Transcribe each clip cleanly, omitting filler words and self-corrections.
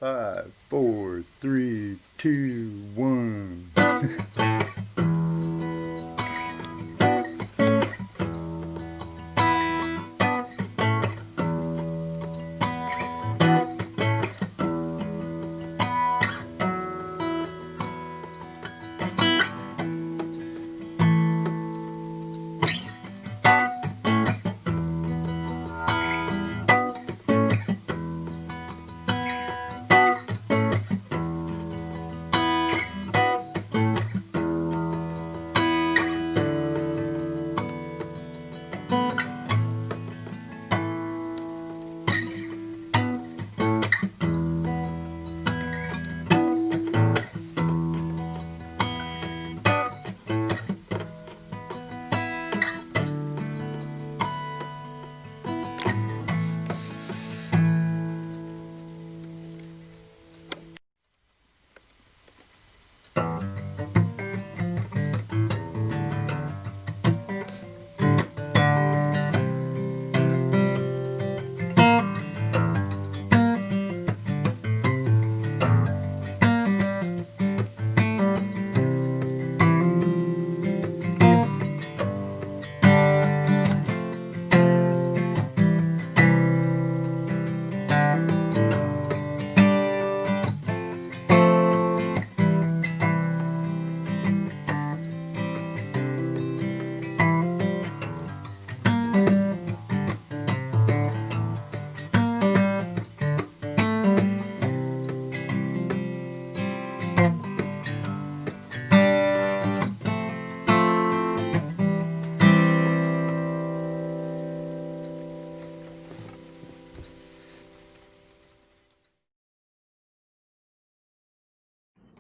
5, 4, 3, 2, 1.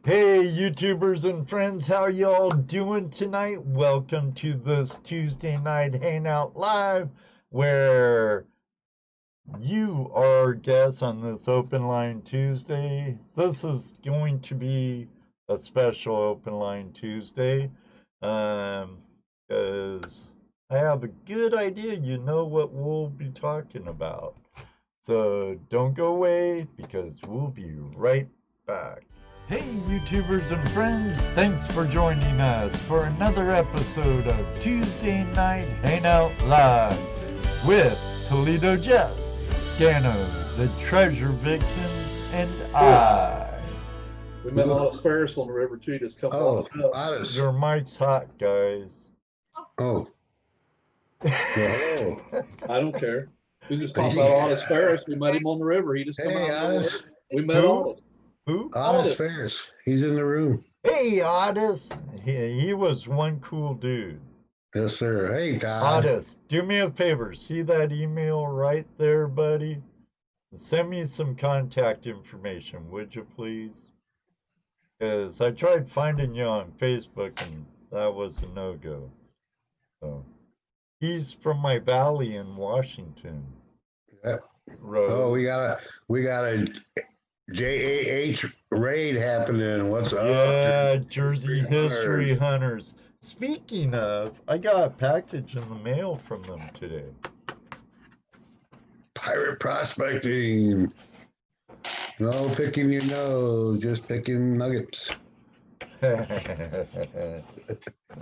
Hey YouTubers and friends, how y'all doing tonight? Welcome to this Tuesday Night Hangout Live, where you are our guests on this Open Line Tuesday. This is going to be a special Open Line Tuesday, because I have a good idea you know what we'll be talking about. So don't go away, because we'll be right back. Hey YouTubers and friends, thanks for joining us for another episode of Tuesday Night Hangout Live with Toledo Jess, Gano, the Treasure Vixens, and I. We met a lot of sparrows on the river too, just come off. Your mic's hot, guys. Oh. I don't care. We just talking about Honest Ferris. We met him on the river. He just come out. We met Honest. Who? Honest Ferris. He's in the room. Hey, Honest. He was one cool dude. Yes, sir. Hey, Todd. Honest, do me a favor. See that email right there, buddy? Send me some contact information, would you please? Because I tried finding you on Facebook, and that was a no-go. So, he's from my valley in Washington. Yep. Road. Oh, we got a JAH raid happening. What's up? Yeah, Jersey History Hunters. Speaking of, I got a package in the mail from them today. Pirate prospecting. No picking your nose, just picking nuggets.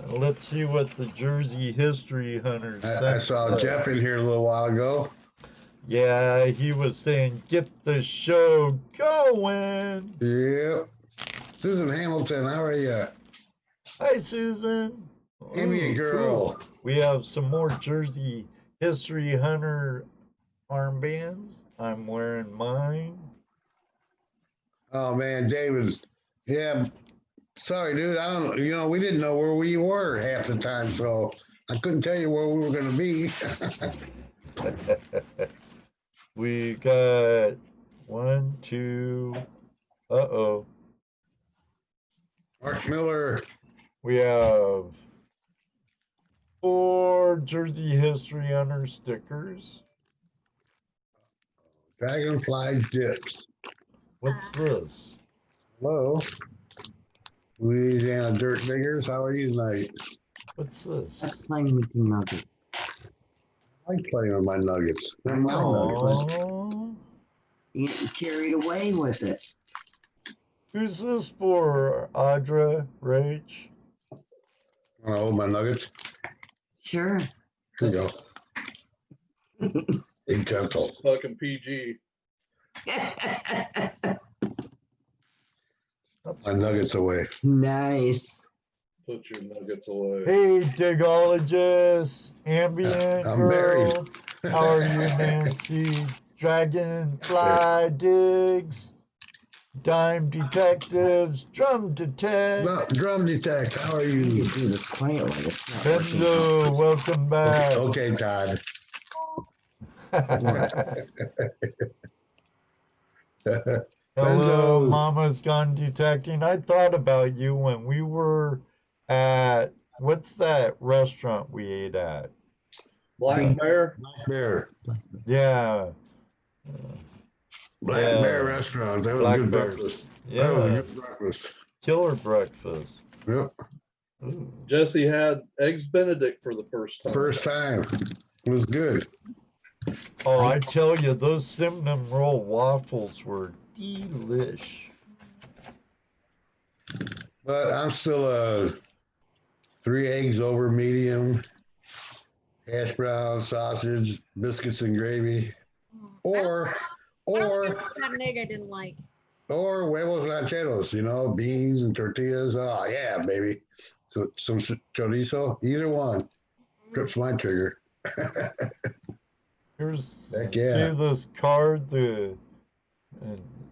Let's see what the Jersey History Hunters I saw Jeff in here a little while ago. Yeah, he was saying, get the show going. Yep. Susan Hamilton, how are you? Hi, Susan. Give me a girl. Cool. We have some more Jersey History Hunter armbands. I'm wearing mine. Oh, man, David. Yeah. Sorry, dude. I don't, we didn't know where we were half the time, so I couldn't tell you where we were going to be. We got 1, 2. Uh-oh. Mark Miller. We have 4 Jersey History Hunter stickers. Dragonfly dips. What's this? Hello. Louisiana Dirt Diggers. How are you tonight? What's this? I'm playing with the nuggets. I like playing with my nuggets. They're my nuggets. You get carried away with it. Who's this for, Audra, Rach? Oh, my nuggets. Sure. Here you go. Be gentle. Fucking PG. That's My nuggets away. Nice. Put your nuggets away. Hey, digologist, ambient I'm girl. How are you, Nancy? Dragonfly digs, dime detectives, drum detect. No, drum detect. How are You you? can do this quietly. It's not working. Benzo, welcome back. Okay, Todd. Hello, Benzo. Mama's gone detecting. I thought about you when we were at, what's that restaurant we ate at? Black Bear. Black Bear. Yeah. Black Yeah. Bear Restaurant. That was Black a good Bears. breakfast. Yeah. That was a good breakfast. Killer breakfast. Yep. Ooh. Jesse had eggs Benedict for the first time. First time. It was good. Oh, I tell you, those cinnamon roll waffles were delish. But I'm still 3 eggs over medium, hash brown, sausage, biscuits and gravy, or I had an egg I didn't like. huevos rancheros, beans and tortillas. Oh yeah, baby. So some chorizo, either one trips my trigger. Here's, Heck yeah. see this card the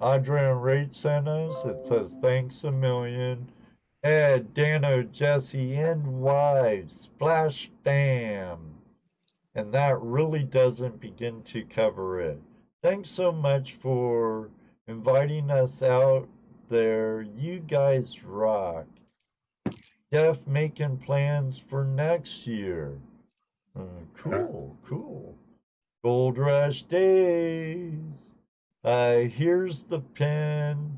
Audra and Rach sent us? It says, thanks a million. Ed, Dano, Jesse, and wives, splash bam. And that really doesn't begin to cover it. Thanks so much for inviting us out there. You guys rock. Def making plans for next year. Cool, cool. Gold Rush days. Here's the pin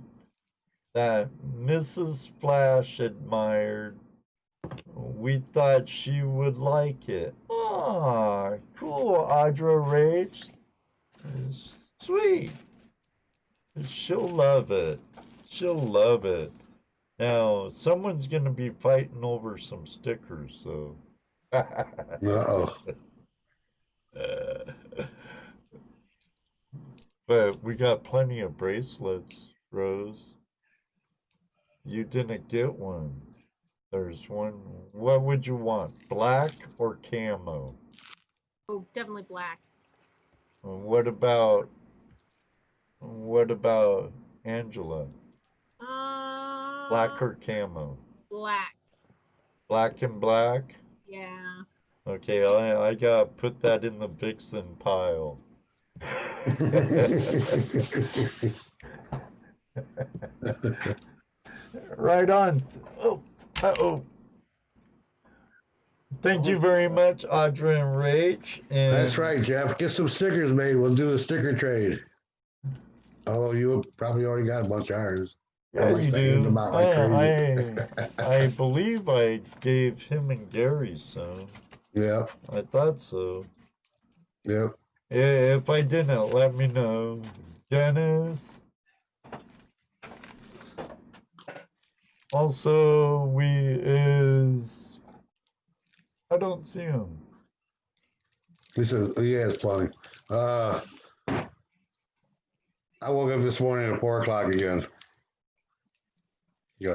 that Mrs. Splash admired. We thought she would like it. Ah, cool, Audra Rach. Sweet. She'll love it. She'll love it. Now, someone's going to be fighting over some stickers, so. Uh-oh. But we got plenty of bracelets, Rose. You didn't get one. There's one. What would you want? Black or camo? Oh, definitely black. What about Angela? Black or camo? Black. Black and black? Yeah. Okay, I gotta put that in the Vixen pile. Right on. Oh, uh-oh. Thank you very much, Audra and Rach. And That's right, Jeff. Get some stickers made. We'll do a sticker trade. Although you probably already got a bunch of ours. Yeah, like you sending do. them out like crazy. I believe I gave him and Gary some. Yep. I thought so. Yep. If I didn't, let me know. Dennis. Also, I don't see him. He says, he has plenty. I woke up this morning at 4 o'clock again.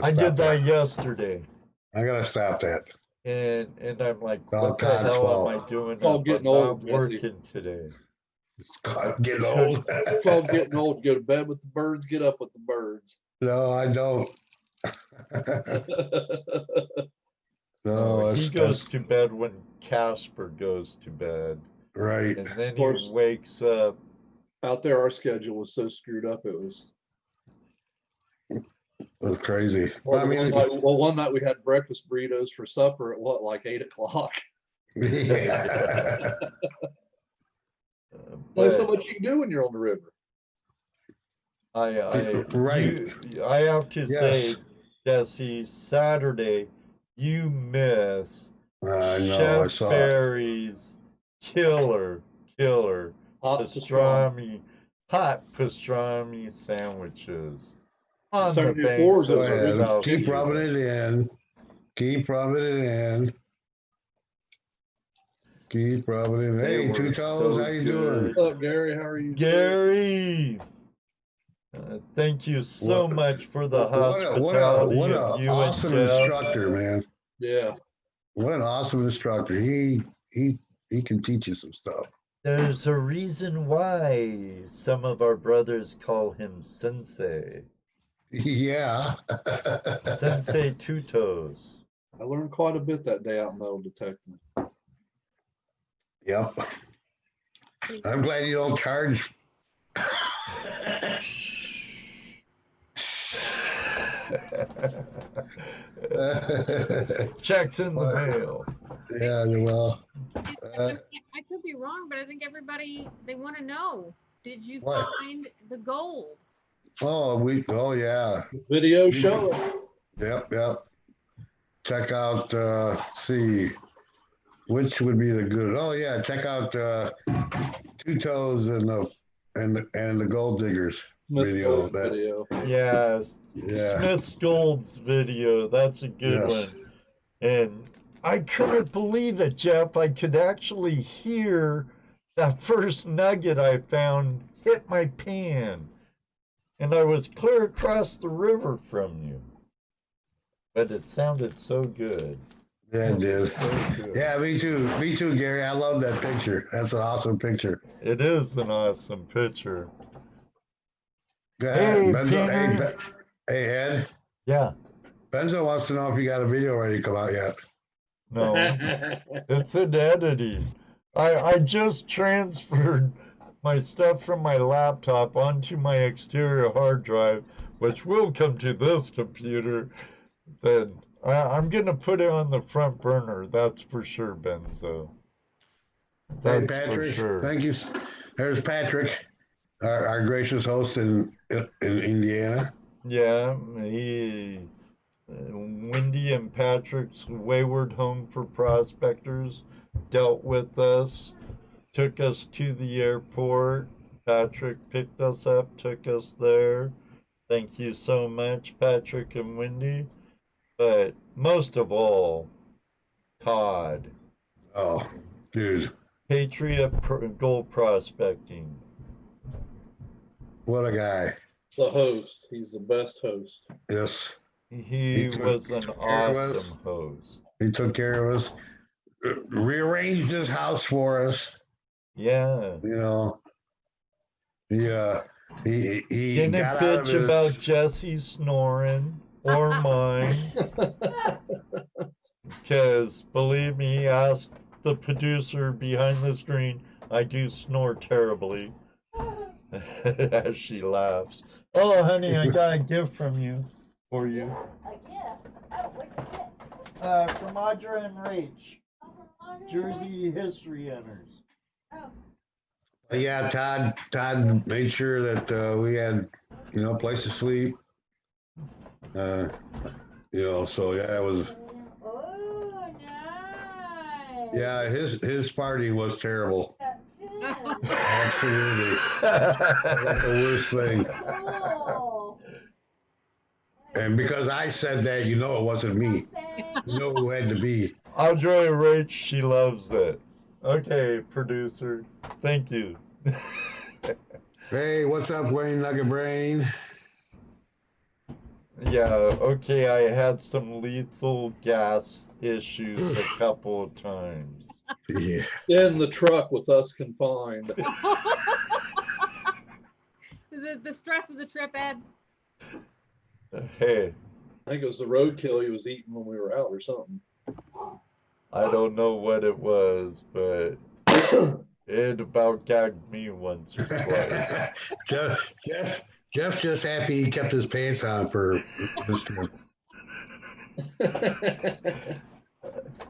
I did that yesterday. I gotta stop that. And I'm like, Oh, what the Todd's hell fault. am I doing? Called up? getting I'm old, not Jesse. working today. It's getting old. It's called getting old. Go to bed with the birds, get up with the birds. No, I don't. No, he that's goes to bed when Casper goes to bed. right. And then Of course. he wakes up. Out there, our schedule was so screwed up. It was. That's crazy. Well, I mean, one night we had breakfast burritos for supper at like 8 o'clock. yeah. There's so But much you can do when you're on the river. Right. I have to say, Yes. Jesse, Saturday, you miss I know. I Chef saw it. Barry's killer Hot pastrami. pastrami hot pastrami sandwiches on the 74 banks is of Go a the ahead. South Keep River. rubbing it in. Keep rubbing it in. Keep rubbing it in. They Hey, were Two Toes, so how you doing? What's up, Gary? How are you? Gary, thank you so What- much for the What hospitality a of you and awesome Jeff. instructor, man. Yeah. What an awesome instructor. He can teach you some stuff. There's a reason why some of our brothers call him Sensei. Yeah. Sensei Two Toes. I learned quite a bit that day out in metal detecting. Yep. I'm glad you don't charge. Checks in the mail. Yeah, well, I could be wrong, but I think everybody, they want to know, did you What? find the gold? oh yeah. Video show it. Yep. Check out, see, which would be the good, oh yeah, check out, Two Toes and the Gold Diggers Smith video. Gold That, video. Yes. yeah, Smith Gold's video. That's a good Yes. one. And I couldn't believe it, Jeff. I could actually hear that first nugget I found hit my pan. And I was clear across the river from you. But it sounded so good. yeah, it did. So good. Yeah, me too, Gary. I love that picture. That's an awesome picture. It is an awesome picture. Hey, Peter. Hey, Ed. Yeah. Benzo wants to know if you got a video ready to come out yet. No. It's in editing. I just transferred my stuff from my laptop onto my exterior hard drive, which will come to this computer. Then I'm gonna put it on the front burner. That's for sure, Benzo. Hey, That's Patrick. for sure. Thank you. There's Patrick, our gracious host in Indiana. Yeah, Wendy and Patrick's Wayward Home for Prospectors dealt with us, took us to the airport. Patrick picked us up, took us there. Thank you so much, Patrick and Wendy. But most of Todd, Oh, dude, Patriot Gold Prospecting. what a guy. The host. He's the best host. Yes, He took- was he an took care of us. awesome host. he took care of us, rearranged his house for us. Yeah. You know, he Didn't got out of bitch his, about Jesse snoring or mine. Because believe me, ask the producer behind the screen, I do snore terribly. As she laughs. Oh, honey, I got a gift from you. For you. A gift? Oh, what's the gift? From Audra and Rach. Jersey History Hunters. Oh, yeah, Todd made sure that we had, place to sleep. So yeah, it was. oh, nice. Yeah, his party was terrible. That's good. Absolutely. That's the worst thing. Cool. And because I said that, it wasn't me. You know who had to be. Audra and Rach, she loves it. Okay, producer. Thank you. Hey, what's up, Wayne Nugget Brain? Yeah, okay, I had some lethal gas issues a couple of times. Yeah. In the truck with us confined. Is it the stress of the trip, Ed? Hey, I think it was the roadkill he was eating when we were out or something. I don't know what it was, but it about gagged me once or twice. Jeff's just happy he kept his pants on for this one.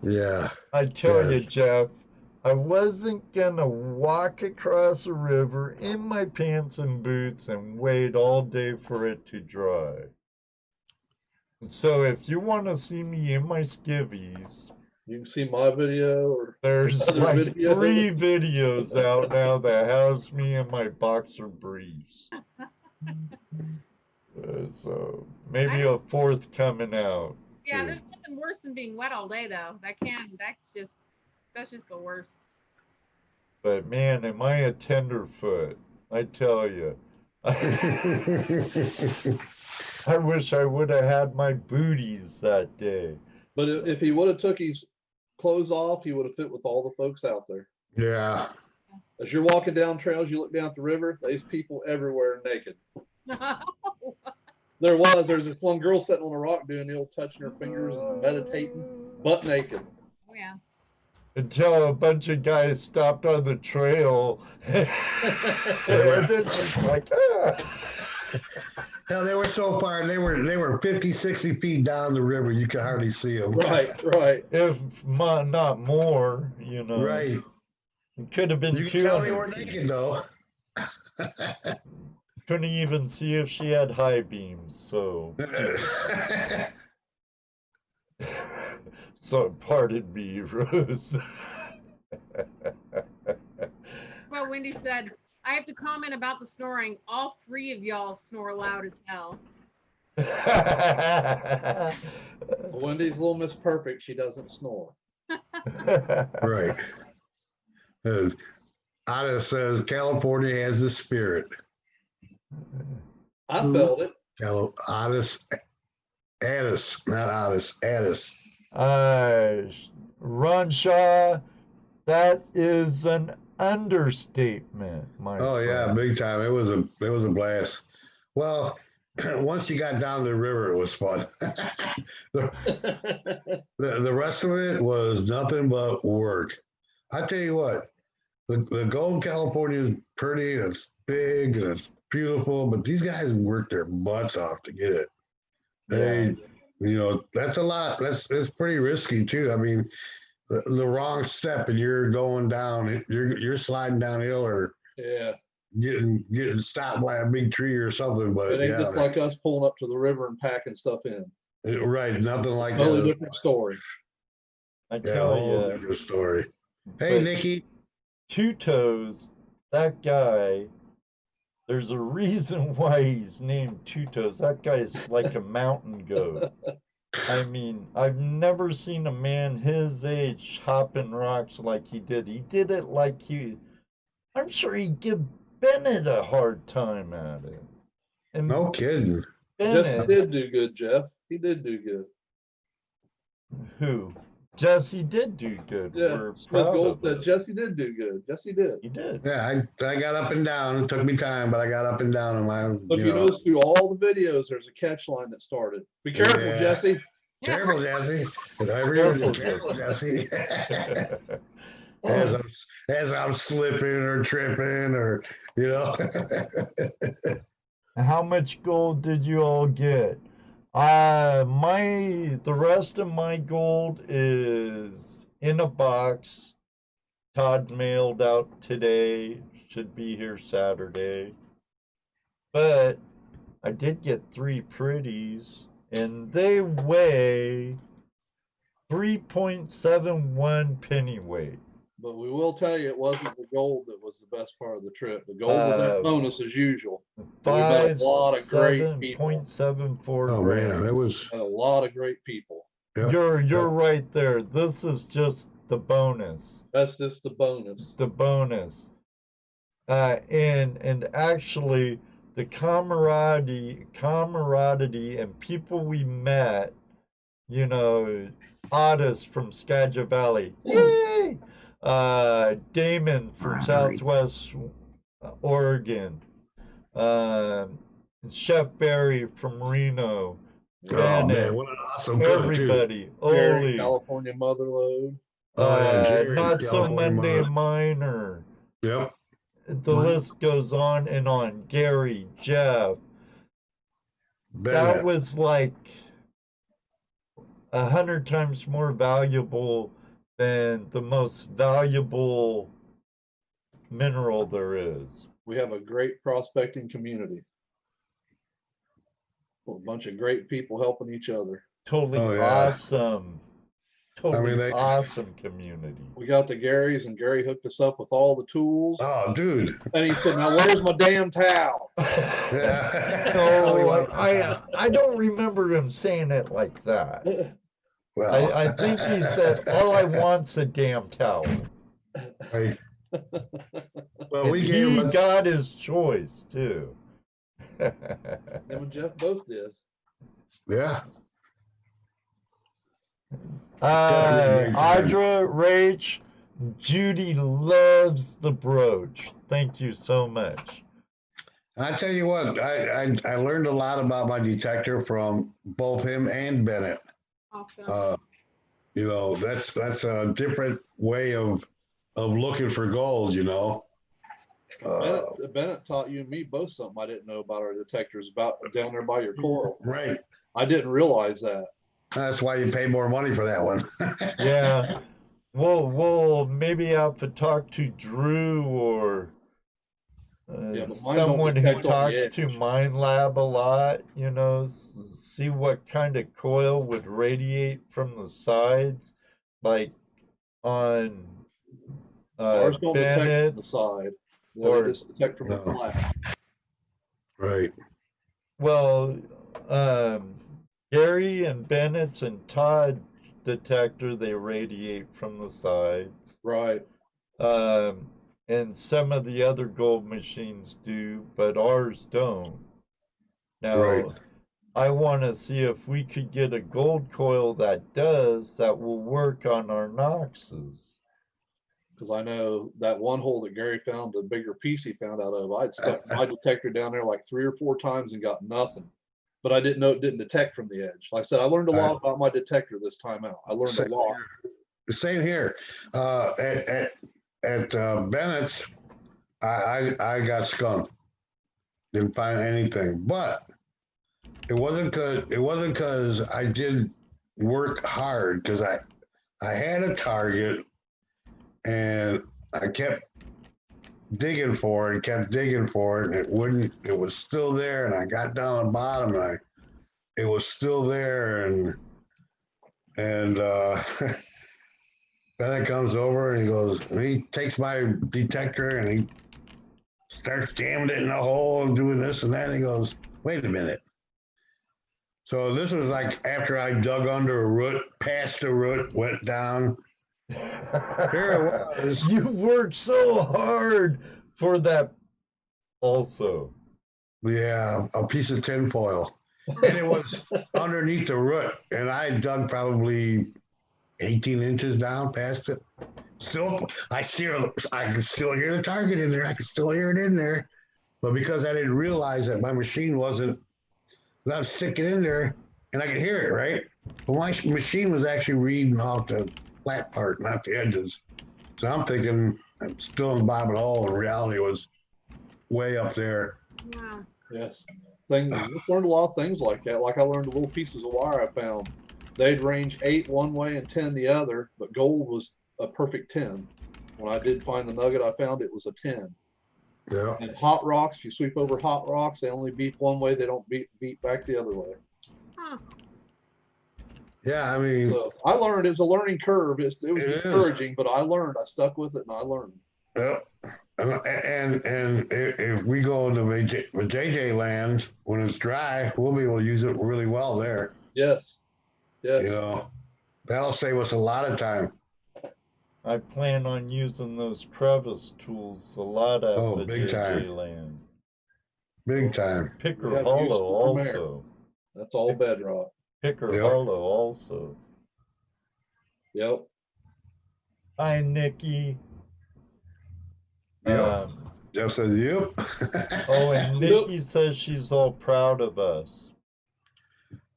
Yeah. I tell Yeah. you, Jeff, I wasn't gonna walk across a river in my pants and boots and wait all day for it to dry. So if you want to see me in my skivvies You can see my video or There's other like videos. 3 videos out now that has me in my boxer briefs. So maybe a 4th coming out. Yeah, too. there's nothing worse than being wet all day though. That's just the worst. But man, am I a tenderfoot? I tell you. I wish I would have had my booties that day. But if he would have took his clothes off, he would have fit with all the folks out there. Yeah. As you're walking down trails, you look down at the river, there's people everywhere naked. There's this one girl sitting on a rock doing the old touching her fingers and meditating, butt naked. Oh yeah. Until a bunch of guys stopped on the trail. And it's just like, Hell, they were so far. They were 50, 60 feet down the river. You could hardly see them. Right. If not more, you know. Right. It could have been You could tell they 200 were naked though. Couldn't even see if she had high beams, so. So pardon me, Rose. Well, Wendy said, I have to comment about the snoring. All 3 of y'all snore loud as hell. Wendy's little Miss Perfect. She doesn't snore. Right. Otis says California has the spirit. I felt it. Otis, not Otis, Addis. Ron Shaw, that is an understatement, my Oh yeah, friend. big time. It was a blast. Well, once you got down the river, it was fun. the rest of it was nothing but work. I tell you what, the Gold California is pretty and it's big and it's beautiful, but these guys worked their butts off to get it. They, that's a lot. It's pretty risky too. I mean, the wrong step and you're going down, you're sliding downhill or Yeah. getting stopped by a big tree or something. But It ain't just like us pulling up to the river and packing stuff in. Right, nothing like that. Totally different story. I Yeah, tell whole you, different story. Hey, but Nikki. Two Toes, that guy, there's a reason why he's named Two Toes. That guy's like a mountain goat. I mean, I've never seen a man his age hopping rocks like he did. He did it like I'm sure he'd give Bennett a hard time at it. And No kidding. Jesse did do good, Jeff. He did do good. Who? Jesse did do good. Yeah, We're Smith proud Gold of said it. Jesse did do good. Jesse did. He did. Yeah, I got up and down. It took me time, but I got up and down on my. But you notice through all the videos, there's a catch line that started. Be careful, Yeah. Jesse. Careful, Jesse. Careful, Careful, Jesse. Oh, as I'm slipping or tripping or How much gold did you all get? The rest of my gold is in a box. Todd mailed out today. Should be here Saturday. But I did get 3 pretties, and they weigh 3.71 pennyweight. but we will tell you, it wasn't the gold that was the best part of the trip. The gold was a bonus as usual. We met a lot of great people. 5.74 Oh grams. man, it was. And a lot of great people. Yep. You're right there. This is just the bonus. That's just the bonus. The bonus. And actually the camaraderie and people we met, Otis from Skagit Valley. Yay! Damon from Southwest Oregon. Chef Barry from Reno. Oh Bennett, man, what an awesome trip too. everybody. Jerry, Oli. California Motherlode. Jerry, Not so California Monday Mother. Minor. Yep. The list goes on and on. Gary, Jeff. That Bennett. was like 100 times more valuable than the most valuable mineral there is. We have a great prospecting community. A bunch of great people helping each other. Totally Oh, yeah. awesome. Totally awesome community. We got the Garys, and Gary hooked us up with all the tools. Oh, dude. And he said, "Now where's my damn towel?" Yeah. No, I don't remember him saying it like that. Well, I think he said, all I want's a damn towel. right. Well, And we gave he him got his choice, too. Him and Jeff both did. yeah. Audra, Rach, Judy loves the brooch. Thank you so much. I tell you what, I learned a lot about my detector from both him and Bennett. Awesome. You know, that's a different way of looking for gold, you know. Bennett taught you and me both something I didn't know about our detectors, about down there by your coral. Right. I didn't realize that. That's why you pay more money for that one. Yeah. We'll maybe have to talk to Drew or Yeah, but mine don't someone who detect on the talks edge. to Mind Lab a lot, you know, see what kind of coil would radiate from the sides, like on Ours don't detect from the Bennett's. side. or- They just detect from the No. flat. Right. Well, Gary and Bennett's and Todd detector, they radiate from the sides. Right. And some of the other gold machines do, but ours don't. Now, Right. I want to see if we could get a gold coil that will work on our Knoxes. Because I know that one hole that Gary found, the bigger piece he found out of, I'd stuck my detector down there like 3 or 4 times and got nothing. But I didn't know it didn't detect from the edge. Like I said, I learned a lot about my detector this time out. I learned a lot. Same here. At Bennett's, I got skunked. Didn't find anything, but it wasn't because I did work hard, because I had a target and I kept digging for it, and it was still there, and I got down the bottom and it was still there, and Bennett comes over and he takes my detector and he starts jamming it in the hole and doing this and that. And he goes, wait a minute. So this was like after I dug under a root, past the root, went down. Here it was. You worked so hard for that also. Yeah, a piece of tinfoil. And it was underneath the root. And I dug probably 18 inches down past it. I could still hear the target in there. I could still hear it in there. But because I didn't realize that my machine wasn't, I was sticking in there and I could hear it, right? But my machine was actually reading off the flat part, not the edges. So I'm thinking I'm still in the bottom of the hole, and reality it was way up there. Wow. Yes. Things, I just learned a lot of things like that. Like I learned the little pieces of wire I found. They'd range 8 one way and 10 the other, but gold was a perfect 10. When I did find the nugget I found, it was a 10. Yeah. And hot rocks, if you sweep over hot rocks, they only beat one way. They don't beat back the other way. Huh. Yeah, I mean, So I learned it was a learning curve. It was It is. discouraging, but I learned. I stuck with it and I learned. yeah. And if we go to JJ land when it's dry, we'll be able to use it really well there. Yes. Yes. You know, that'll save us a lot of time. I plan on using those crevice tools a lot at Oh, the big JJ time. land. Big time. Picker Yeah, use Hollow it from there. also. That's all bedrock. Picker Yep. Hollow also. Yep. Hi, Nikki. Yeah. Jeff says, yep. Oh, and Nikki says she's all proud of us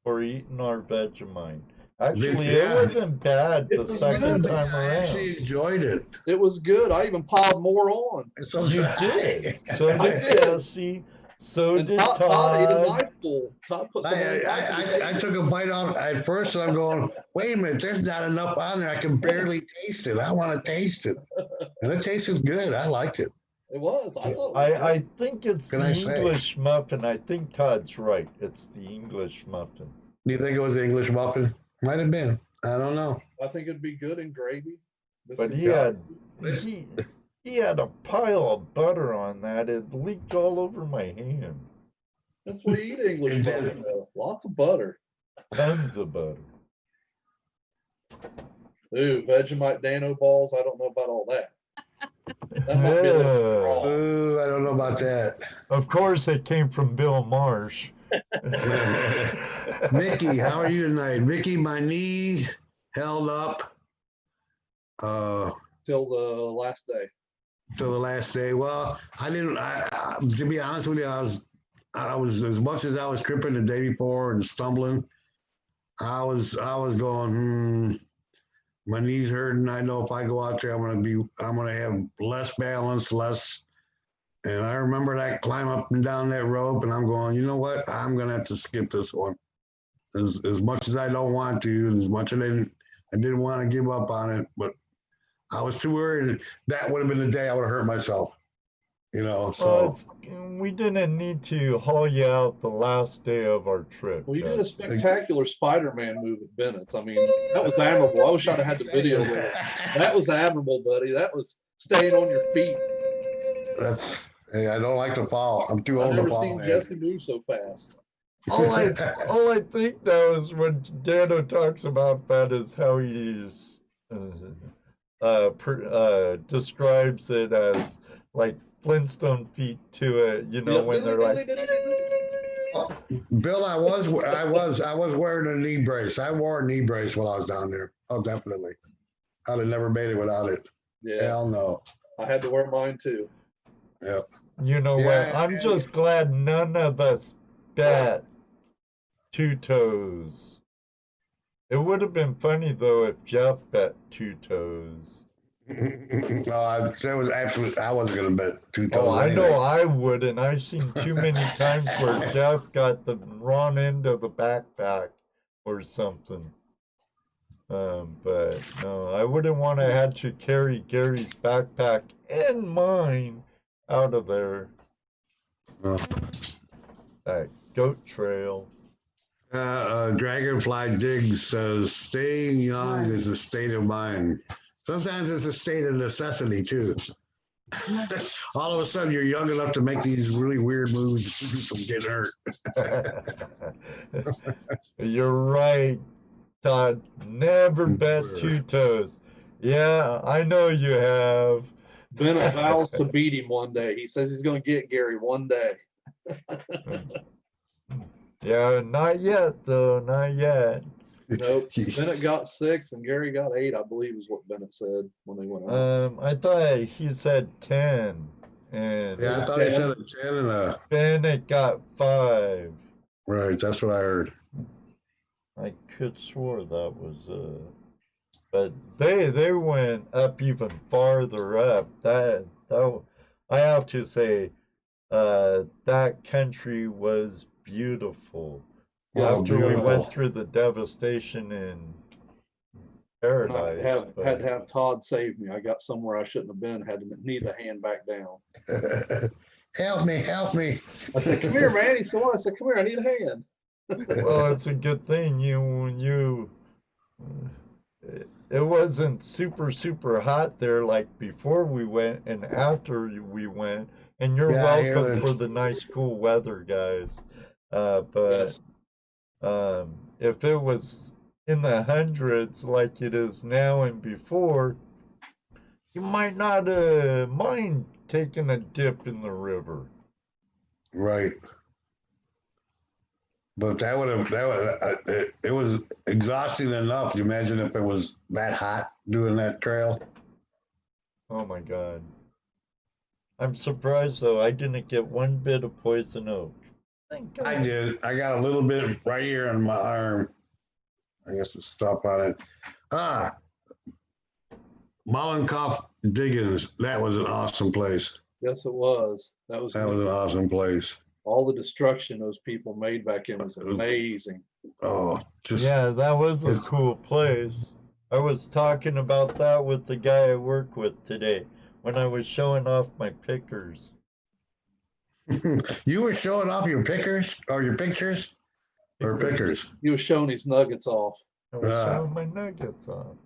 for eating our Vegemite. Actually, Yeah. it wasn't bad It the was second good. time I actually around. enjoyed it. It was good. I even piled more on. It's so You dry. did. So I did did. Jesse. So And did Todd ate a Todd. knife full. Todd put some on the knife. I took a bite off at first, and I'm going, wait a minute, there's not enough on there. I can barely taste it. I want to taste it. And it tasted good. I liked it. It was. I thought it was I think it's Can the I say? English muffin. I think Todd's right. It's the English muffin. Do you think it was the English muffin? Might have been. I don't know. I think it'd be good in gravy. But Biscuits. he had a pile of butter on that. It leaked all over my hand. That's what you eat English It butter, did. though. Lots of butter. Tons of butter. Ooh, Vegemite Dano balls. I don't know about all that. That might be a little strong. Ooh, I don't know about that. Of course, it came from Bill Marsh. Mickey, how are you tonight? Mickey, my knee held up Till the last day. till the last day. Well, I didn't. To be honest with you, I was as much as I was tripping the day before and stumbling. I was going. My knees hurting. I know if I go out there, I'm gonna have less balance, less. And I remember that climb up and down that rope, and I'm going, you know what? I'm gonna have to skip this one. As much as I don't want to, as much as I didn't want to give up on it, but I was too worried. That would have been the day I would have hurt myself. You know, Well, so we didn't need to haul you out the last day of our trip. Well, you did a Justin. spectacular Spider-Man move at Bennett's. I mean, that was admirable. I wish I'd have had the video there. That was admirable, buddy. That was staying on your feet. that's. Hey, I don't like to fall. I'm too I've old to never fall. seen Man. Jesse move so fast. all I think though is when Dano talks about that is how he's describes it as like Flintstone feet to it. You know, Yep. when they're like, Bill, I was wearing a knee brace. I wore a knee brace while I was down there. Oh, definitely. I'd have never made it without it. Yeah, Hell no. I had to wear mine too. Yep. you know what? Yeah, I'm just glad none of us bet two toes. It would have been funny though if Jeff bet two toes. No, that was absolute. I wasn't gonna bet two toes. Oh, I anyway. know I would, and I've seen too many times where Jeff got the wrong end of the backpack or something. But no, I wouldn't want to have to carry Gary's backpack and mine out of there. No. That goat trail. Dragonfly Diggs says, staying young is a state of mind. Sometimes it's a state of necessity, too. All of a sudden, you're young enough to make these really weird moves to keep you from getting hurt. You're right, Todd. Never bet two toes. Yeah, I know you have. Bennett vows to beat him one day. He says he's going to get Gary one day. Yeah, not yet though, not yet. Nope. Bennett got 6 and Gary got 8, I believe is what Bennett said when they went out. I thought he said 10, and Yeah, I thought he said a 10 and a. Bennett got 5. Right, that's what I heard. I could swore that was but they went up even farther up. That I have to say, that country was beautiful. Oh, After we beautiful. went through the devastation in paradise. Had to have Todd save me. I got somewhere I shouldn't have been. Had to need the hand back down. Help me, help me. I said, "Come here, man." He said, "What?" I said, "Come here. I need a hand." Well, it's a good thing it wasn't super hot there like before we went and after we went, and you're Yeah, I hear welcome that. for the nice cool weather, guys. But Yes. if it was in the hundreds like it is now and before, you might not mind taking a dip in the river. Right. But it was exhausting enough. You imagine if it was that hot doing that trail. Oh my God. I'm surprised though, I didn't get one bit of poison oak. Thank God. I did. I got a little bit right here on my arm. I guess we'll stop on it. Mollenkopf Diggins. That was an awesome place. Yes, it was. That was That was an awesome place. all the destruction those people made back in was amazing. Oh, just Yeah, that was a it's- cool place. I was talking about that with the guy I work with today when I was showing off my pickers. You were showing off your pickers or your pictures or pickers. He was showing his nuggets off. I was showing my nuggets off.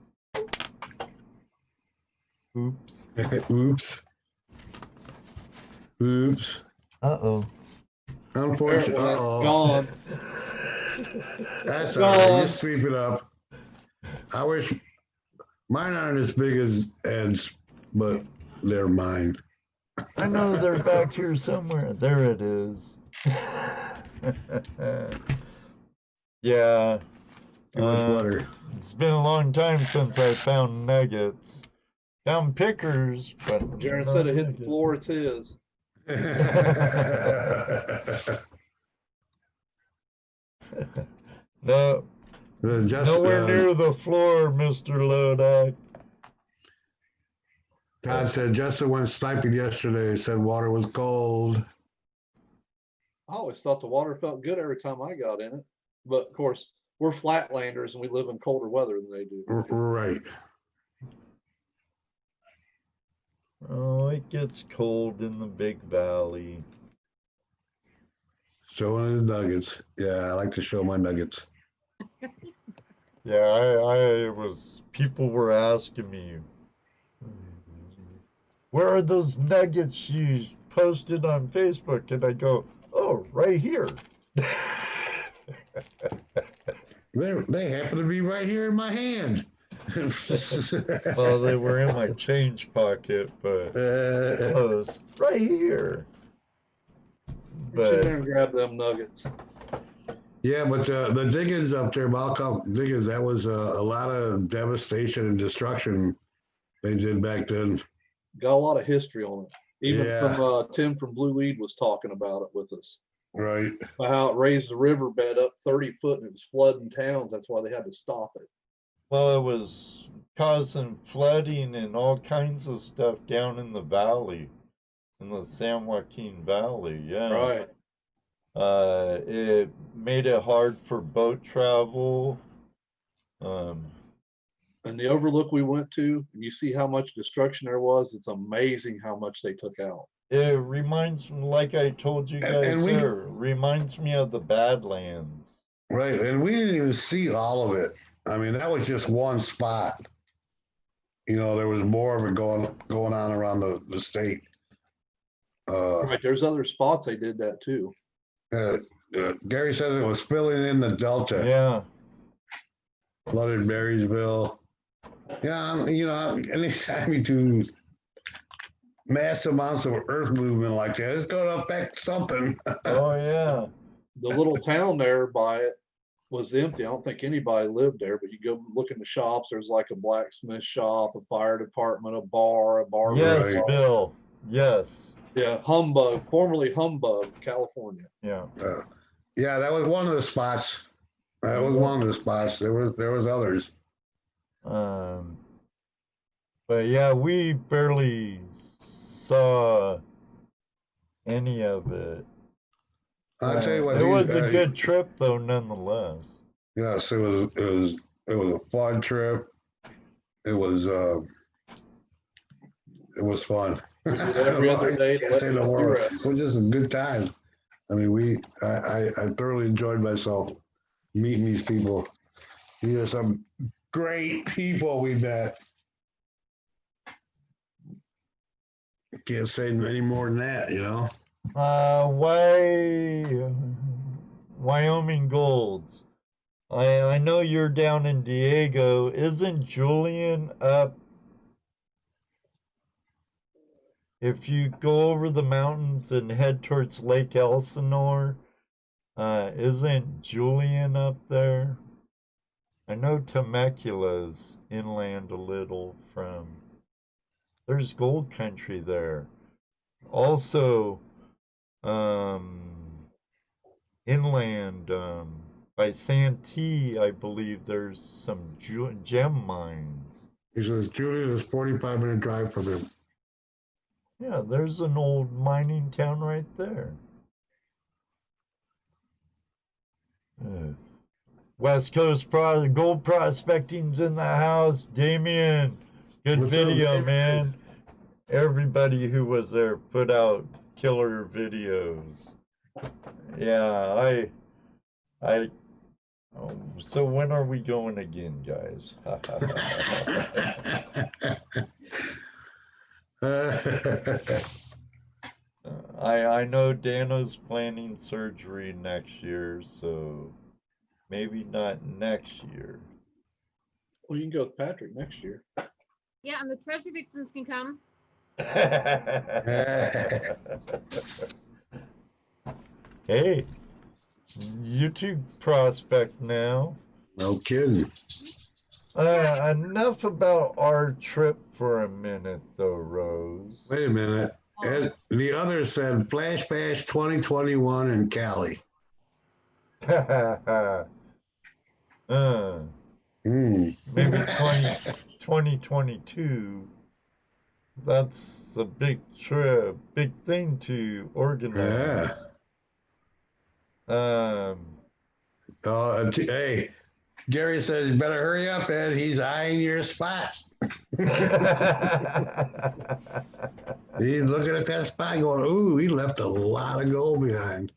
Oops. Oops. Oops. Uh-oh. Unfortunately. Well, Uh-oh. gone. That's all right. Gone. You sweep it up. I wish mine aren't as big as Ed's, but they're mine. I know they're back here somewhere. There it is. Yeah. Too much butter. It's been a long time since I found nuggets. Found pickers, but Jaron no said it hit the nuggets. floor, it's his. No, Just, nowhere near the floor, Mr. Lodak. Todd said Justin went sniping yesterday. Said water was cold. I always thought the water felt good every time I got in it. But of course, we're flatlanders and we live in colder weather than they do. Right. Oh, it gets cold in the big valley. Showing his nuggets. Yeah, I like to show my nuggets. Yeah, I was, people were asking me, where are those nuggets you posted on Facebook? And I go, oh, right here. They happen to be right here in my hand. Well, they were in my change pocket, but close. Right here. Get in there But and grab them nuggets. Yeah, but the diggings up there, Malcolm diggings, that was a lot of devastation and destruction they did back then. Got a lot of history on it. Even Yeah. from Tim from Blue Weed was talking about it with us. Right. About how it raised the riverbed up 30 foot and it was flooding towns. That's why they had to stop it. well, it was causing flooding and all kinds of stuff down in the valley, in the San Joaquin Valley. Yeah. Right. It made it hard for boat travel. And the overlook we went to, and you see how much destruction there was. It's amazing how much they took out. It reminds me, like I told you guys there, reminds me of the Badlands. Right. And we didn't even see all of it. I mean, that was just one spot. You know, there was more of it going on around the state. Right. There's other spots they did that too. Gary said it was spilling in the Delta. Yeah. Flooded Marysville. Yeah, you know, anytime you do mass amounts of earth movement like that, it's going to affect something. Oh, yeah. The little town there by it was empty. I don't think anybody lived there, but you go look in the shops, there's like a blacksmith shop, a fire department, a bar Yes, shop. Bill. Yes. Yeah, Humbug, formerly Humbug, California. Yeah. Yeah, that was one of the spots. That was one of the spots. There was others. But yeah, we barely saw any of it. I'll tell you what, it was a good trip though, nonetheless. Yes, it was a fun trip. It was fun. Every other day to let Say no more. It was just a good time. I mean, I thoroughly enjoyed myself meeting these people. These are some great people we met. Can't say any more than that, you know. Wyoming Golds. I know you're down in Diego. Isn't Julian up? If you go over the mountains and head towards Lake Elsinore, isn't Julian up there? I know Temecula's inland a little from. There's gold country there. Also, inland by Santee, I believe there's some gem mines. He says Julian is 45-minute drive from him. Yeah, there's an old mining town right there. West Coast gold prospecting's in the house. Damien, good What's video, up, man. Everybody who was there put out killer videos. Yeah, Oh, so when are we going again, guys? I know Dano's planning surgery next year, so maybe not next year. Well, you can go with Patrick next year. Yeah, and the treasure vixens can come. Hey, YouTube prospect now. No kidding. Enough about our trip for a minute, though, Rose. Wait a minute. And the other said Flash Bash 2021 in Cali. Maybe 2022. That's a big trip, big thing to organize. Hey, Gary says, you better hurry up, Ed. He's eyeing your spot. He's looking at that spot going, ooh, he left a lot of gold behind.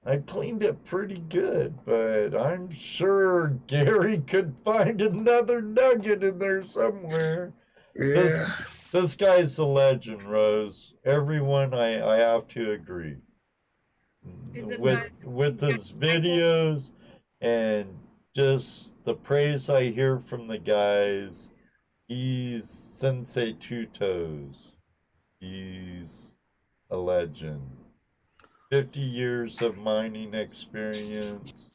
I cleaned it pretty good, but I'm sure Gary could find another nugget in there somewhere. Yeah. This guy's a legend, Rose. Everyone, I have to agree. With his videos and just the praise I hear from the guys, he's Sensei Two Toes. He's a legend. 50 years of mining experience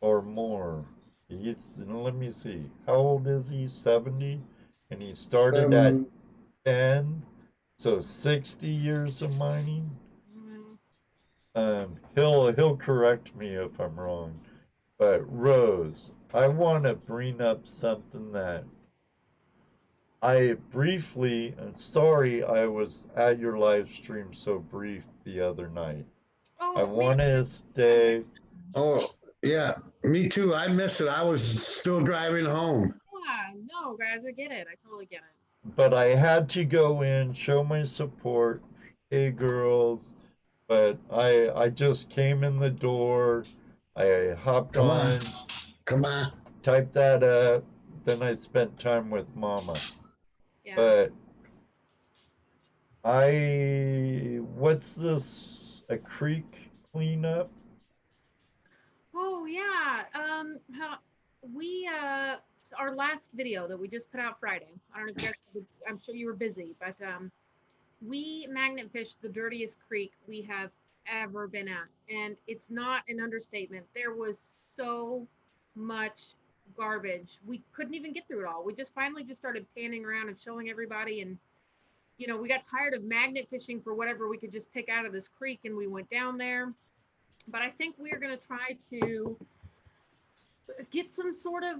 or more. Let me see, how old is he? 70? And he started at 10, so 60 years of mining. He'll correct me if I'm wrong, but Rose, I want to bring up something that I briefly, I'm sorry I was at your live stream so brief the other night. I want to stay. Oh, yeah, me too. I missed it. I was still driving home. Yeah, no, guys, I get it. I totally get it. But I had to go in, show my support. Hey, girls. But I just came in the door. I hopped on. Come on. Typed that up. Then I spent time with Mama. Yeah. But what's this? A creek cleanup? Oh yeah. Our last video that we just put out Friday. I don't know if you guys, I'm sure you were busy, but we magnet fished the dirtiest creek we have ever been at, and it's not an understatement. There was so much garbage. We couldn't even get through it all. We just finally just started panning around and showing everybody, and we got tired of magnet fishing for whatever we could just pick out of this creek, and we went down there. But I think we're going to try to get some sort of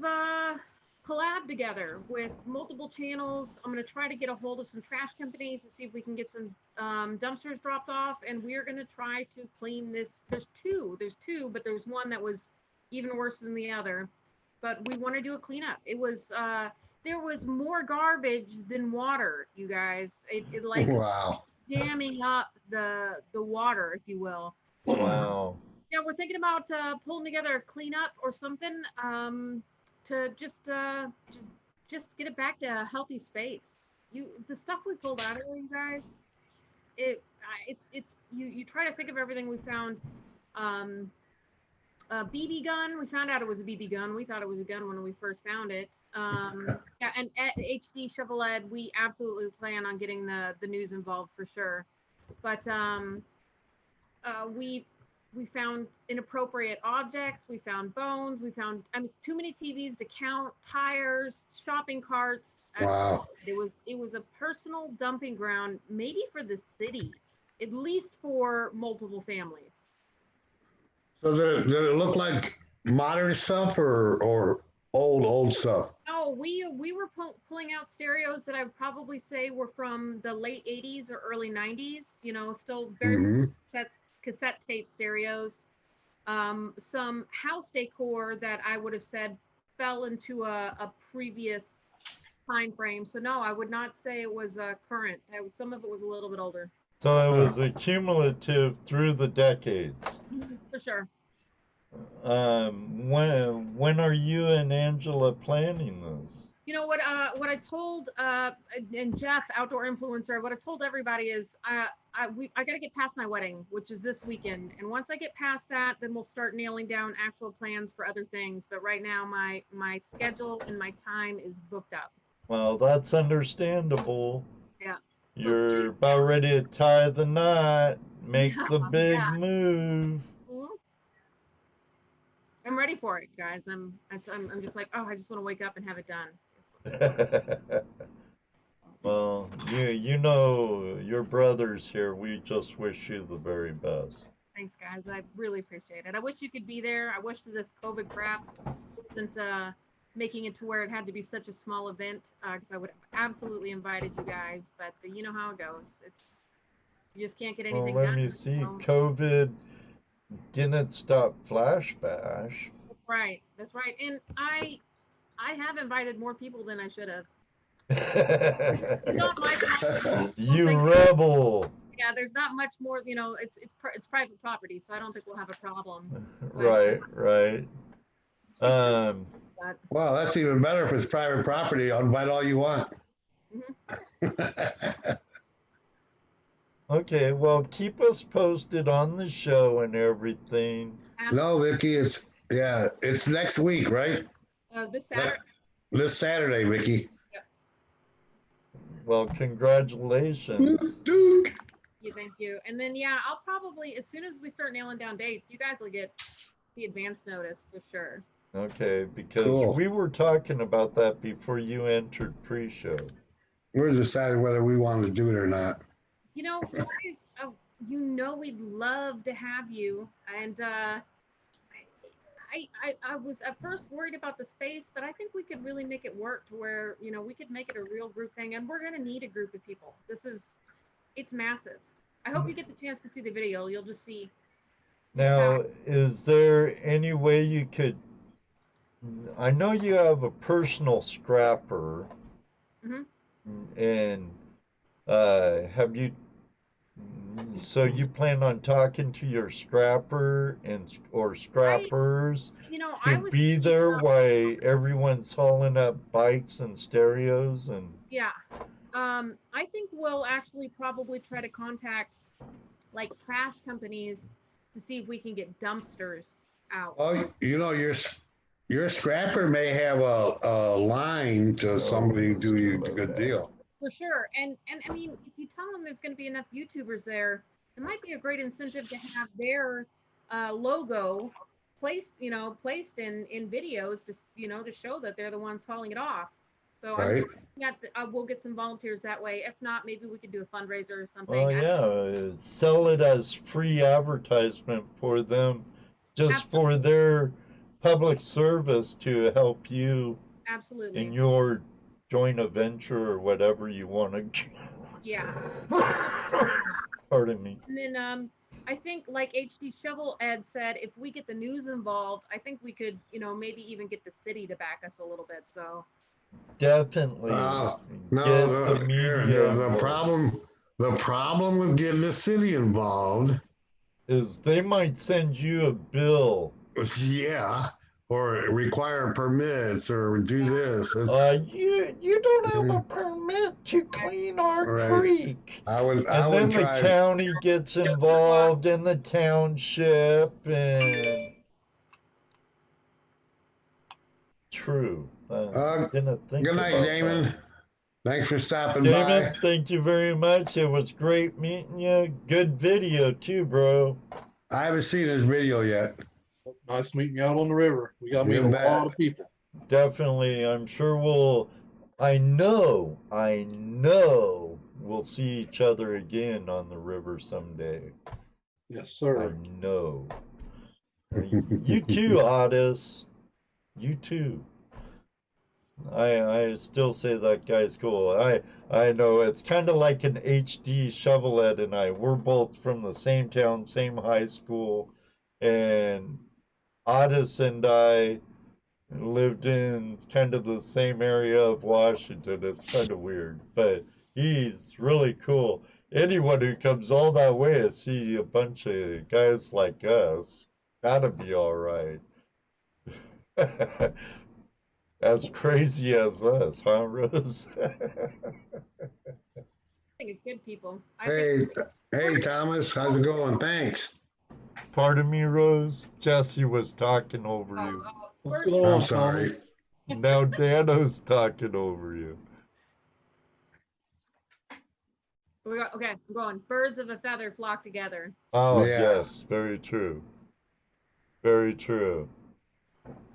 collab together with multiple channels. I'm going to try to get a hold of some trash companies to see if we can get some dumpsters dropped off, and we're going to try to clean this. There's two, but there's one that was even worse than the other. But we want to do a cleanup. It was there was more garbage than water, you guys. It like wow. jamming up the water, if you will. Wow. Yeah, we're thinking about pulling together a cleanup or something to just get it back to a healthy space. The stuff we pulled out of there, you guys. It's you try to think of everything we found. A BB gun. We found out it was a BB gun. We thought it was a gun when we first found it. Yeah, and at HD Shovel Ed, we absolutely plan on getting the news involved for sure. But we found inappropriate objects. We found bones. We found too many TVs to count. Tires, shopping carts. Wow. It was a personal dumping ground, maybe for the city, at least for multiple families. So did it look like modern stuff or old stuff? Oh, we were pulling out stereos that I would probably say were from the late 80s or early 90s, still very cassette tape stereos. Some house decor that I would have said fell into a previous time frame. So no, I would not say it was current. Some of it was a little bit older. So it was accumulative through the decades. For sure. When are you and Angela planning this? You know what I told and Jeff, outdoor influencer, what I told everybody is I got to get past my wedding, which is this weekend. And once I get past that, then we'll start nailing down actual plans for other things. But right now my schedule and my time is booked up. Well, that's understandable. Yeah. You're about ready to tie the knot, make the big Yeah. move. I'm ready for it, guys. I'm just like, oh, I just want to wake up and have it done. Well, you know your brother's here. We just wish you the very best. Thanks, guys. I really appreciate it. I wish you could be there. I wish this COVID crap wasn't making it to where it had to be such a small event, because I would have absolutely invited you guys. But you know how it goes. You just can't get anything Well, done. let me see. So. COVID didn't stop Flash Bash. Right. That's right. And I have invited more people than I should have. Not my fault. You rebel. Yeah, there's not much more, it's private property, so I don't think we'll have a problem. Right. But, Well, that's even better if it's private property. I'll invite all you want. Okay, well, keep us posted on the show and everything. No, Vicky, it's next week, right? this Saturday. This Saturday, Vicky. Well, congratulations. Duke. Thank you. And then, I'll probably, as soon as we start nailing down dates, you guys will get the advance notice for sure. Okay, because Cool. we were talking about that before you entered pre-show. We're deciding whether we want to do it or not. Guys, we'd love to have you. And I was at first worried about the space, but I think we could really make it work to where, we could make it a real group thing. And we're going to need a group of people. It's massive. I hope you get the chance to see the video. You'll just see. Now, is there any way you could, I know you have a personal scrapper, and have you, so you plan on talking to your scrapper or scrappers to be there while everyone's hauling up bikes and stereos and? Yeah. I think we'll actually probably try to contact like trash companies to see if we can get dumpsters out. Oh, your scrapper may have a line to somebody who do you a good deal. For sure. And I mean, if you tell them there's going to be enough YouTubers there, it might be a great incentive to have their logo placed in videos to show that they're the ones hauling it off. So Right. We'll get some volunteers that way. If not, maybe we could do a fundraiser or something. Well, yeah, sell it as free advertisement for them, just for their public service to help you Absolutely. in your joint venture or whatever you want to. Yeah. Pardon me. And then I think like HD Shovel Ed said, if we get the news involved, I think we could, maybe even get the city to back us a little bit. So Definitely. No, Get the media the involved. problem with getting the city involved Is they might send you a bill. Yeah, or require permits or do this. You don't have a permit to clean our Right. creek. I would And then the try. county gets involved in the township and true. Didn't think Good night, about Damon. that. Thanks for stopping Damon, by. thank you very much. It was great meeting you. Good video too, bro. I haven't seen this video yet. Nice meeting you out on the river. We got to meet You a bet. lot of people. Definitely. I'm sure I know we'll see each other again on the river someday. Yes, I sir. know. You too, Otis. You too. I still say that guy's cool. I know it's kind of like an HD Shovelhead and I. We're both from the same town, same high school, and Otis and I lived in kind of the same area of Washington. It's kind of weird, but he's really cool. anyone who comes all that way to see a bunch of guys like us, gotta be all right. As crazy as us, huh, Rose? I think it's good people. Hey, hey, Thomas, how's it going? Thanks. Pardon me, Rose. Jesse was talking over you. What's Birds- going on, I'm sorry. Thomas? Now Dano's talking over you. Okay, I'm going. Birds of a feather flock together. Oh, Yeah. yes, very true. Very true.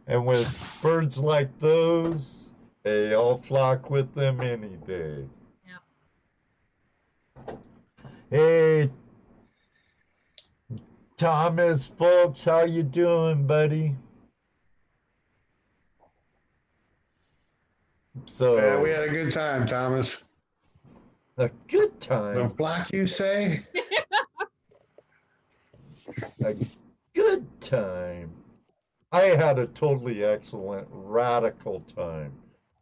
And with birds like those, they all flock with them any day. Yeah. Hey, Thomas Phillips, how you doing, buddy? So, Yeah, we had a good time, Thomas. a good The time. flock, you say? A good time. I had a totally excellent, radical time.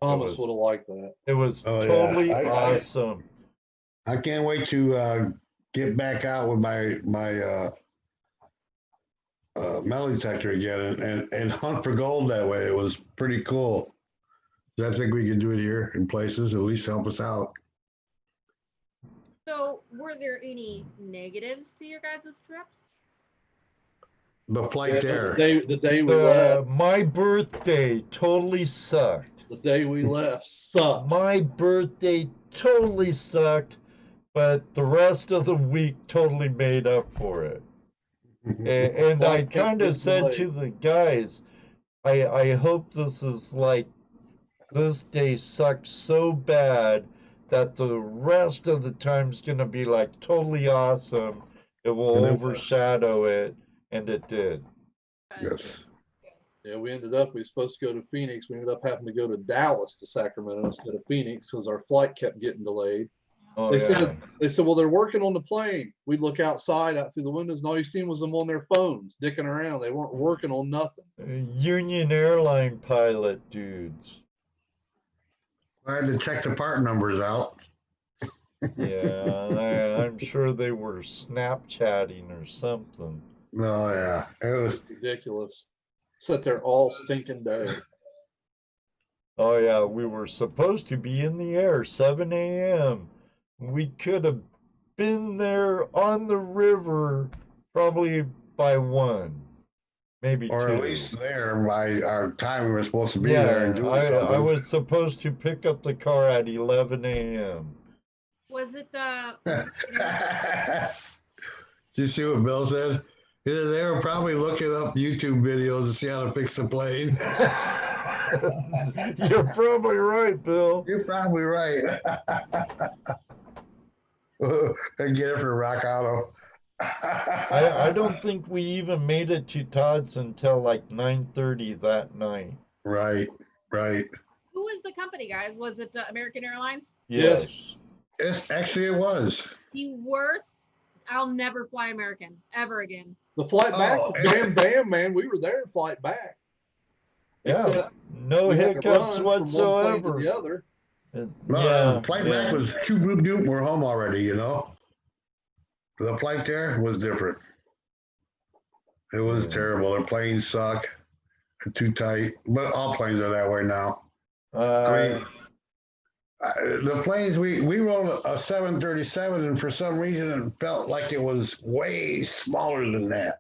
Thomas was- would have liked that. It was Oh, yeah. totally I- awesome. I can't wait to get back out with my metal detector again and hunt for gold that way. It was pretty cool. I think we can do it here in places, at least help us out. So, were there any negatives to your guys' trips? The flight there. The day we left, My birthday totally sucked. the day we left sucked. My birthday totally sucked, but the rest of the week totally made up for it. And I Flight kept kind of getting said to the guys, I hope this is like, this day sucked so bad that the rest of the time's gonna be like totally awesome. It will And it was. overshadow it, and it did. Yes. Yeah, we were supposed to go to Phoenix. We ended up having to go to Dallas to Sacramento instead of Phoenix because our flight kept getting delayed. Oh, They yeah. said, well, they're working on the plane. We'd look outside out through the windows and all you seen was them on their phones, dicking around. They weren't working on nothing. Union airline pilot dudes. I had to check the part numbers out. Yeah, I'm sure they were Snapchatting or something. Oh, yeah. It was. Ridiculous. Sit there all stinking day. Oh yeah, we were supposed to be in the air 7 a.m. We could have been there on the river probably by 1, maybe Or 2. at least there by our time we were supposed to be there and doing I something. was supposed to pick up the car at 11 a.m. Was it the Did you see what Bill said? He said they were probably looking up YouTube videos to see how to fix the plane. You're probably right, Bill. You're probably right. And get it for Rock Auto. I don't think we even made it to Todd's until like 9:30 that night. Right. who was the company, guys? Was it American Airlines? Yes. It's actually it was. The worst. I'll never fly American ever again. The flight back, Oh, bam, man. We were there, flight back. Yeah, Except no we had to hiccups run from one plane to whatsoever. the other. No, flight back was two boop doop. We're home already, you know. The flight there was different. It was Yeah. terrible. The planes suck. They're too tight. But all planes are that way now. I mean, the planes we rolled a 737, and for some reason it felt like it was way smaller than that.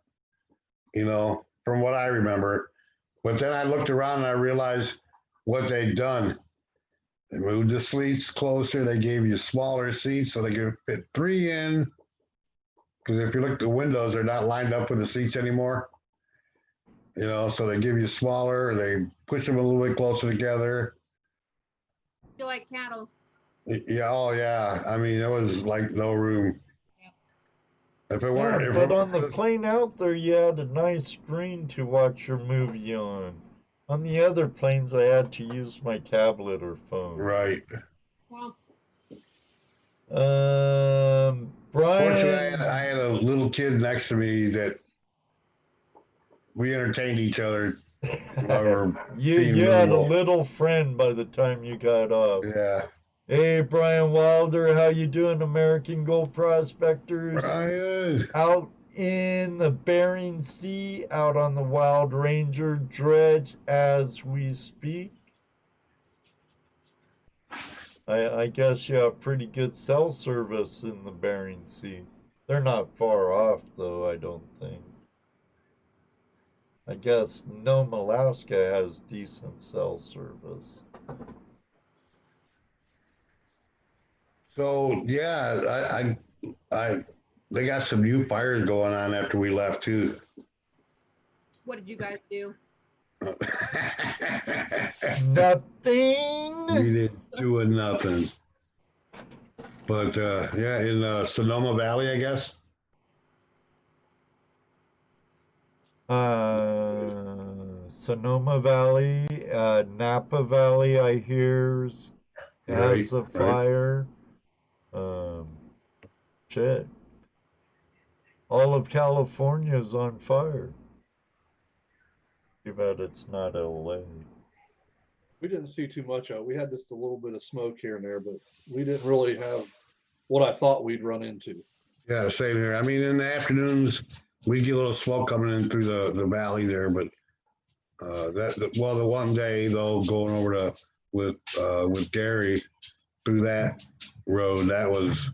You know, from what I remember. But then I looked around and I realized what they'd done. They moved the seats closer. They gave you smaller seats so they could fit 3 in. Because if you look at the windows, they're not lined up with the seats anymore. You know, so they give you smaller. They push them a little bit closer together. Feel like cattle. Yeah, oh yeah. I mean, there was like no room. If it Yeah, weren't, if but it on the was- plane out there, you had a nice screen to watch your movie on. On the other planes, I had to use my tablet or phone. right. Well, Fortunately, Brian, I had a little kid next to me that we entertained each other. While we were you being had a miserable. little friend by the time you got off. Yeah, Hey, Bryan Wilder, how you doing, American Gold Prospectors? Brian. Out in the Bering Sea, out on the Wild Ranger dredge as we speak. I guess you have pretty good cell service in the Bering Sea. They're not far off, though, I don't think. I guess Nome, Alaska has decent cell service. So yeah, they got some new fires going on after we left too. What did you guys do? Nothing. We didn't do nothing. But yeah, in Sonoma Valley, I guess. Sonoma Valley, Napa Valley, I hear, has a fire. Shit. All of California is on fire. Too bad it's not LA. We didn't see too much of it. We had just a little bit of smoke here and there, but we didn't really have what I thought we'd run into. Yeah, same here. I mean, in the afternoons, we get a little smoke coming in through the valley there, but the one day though, going over to with Gary through that road, that was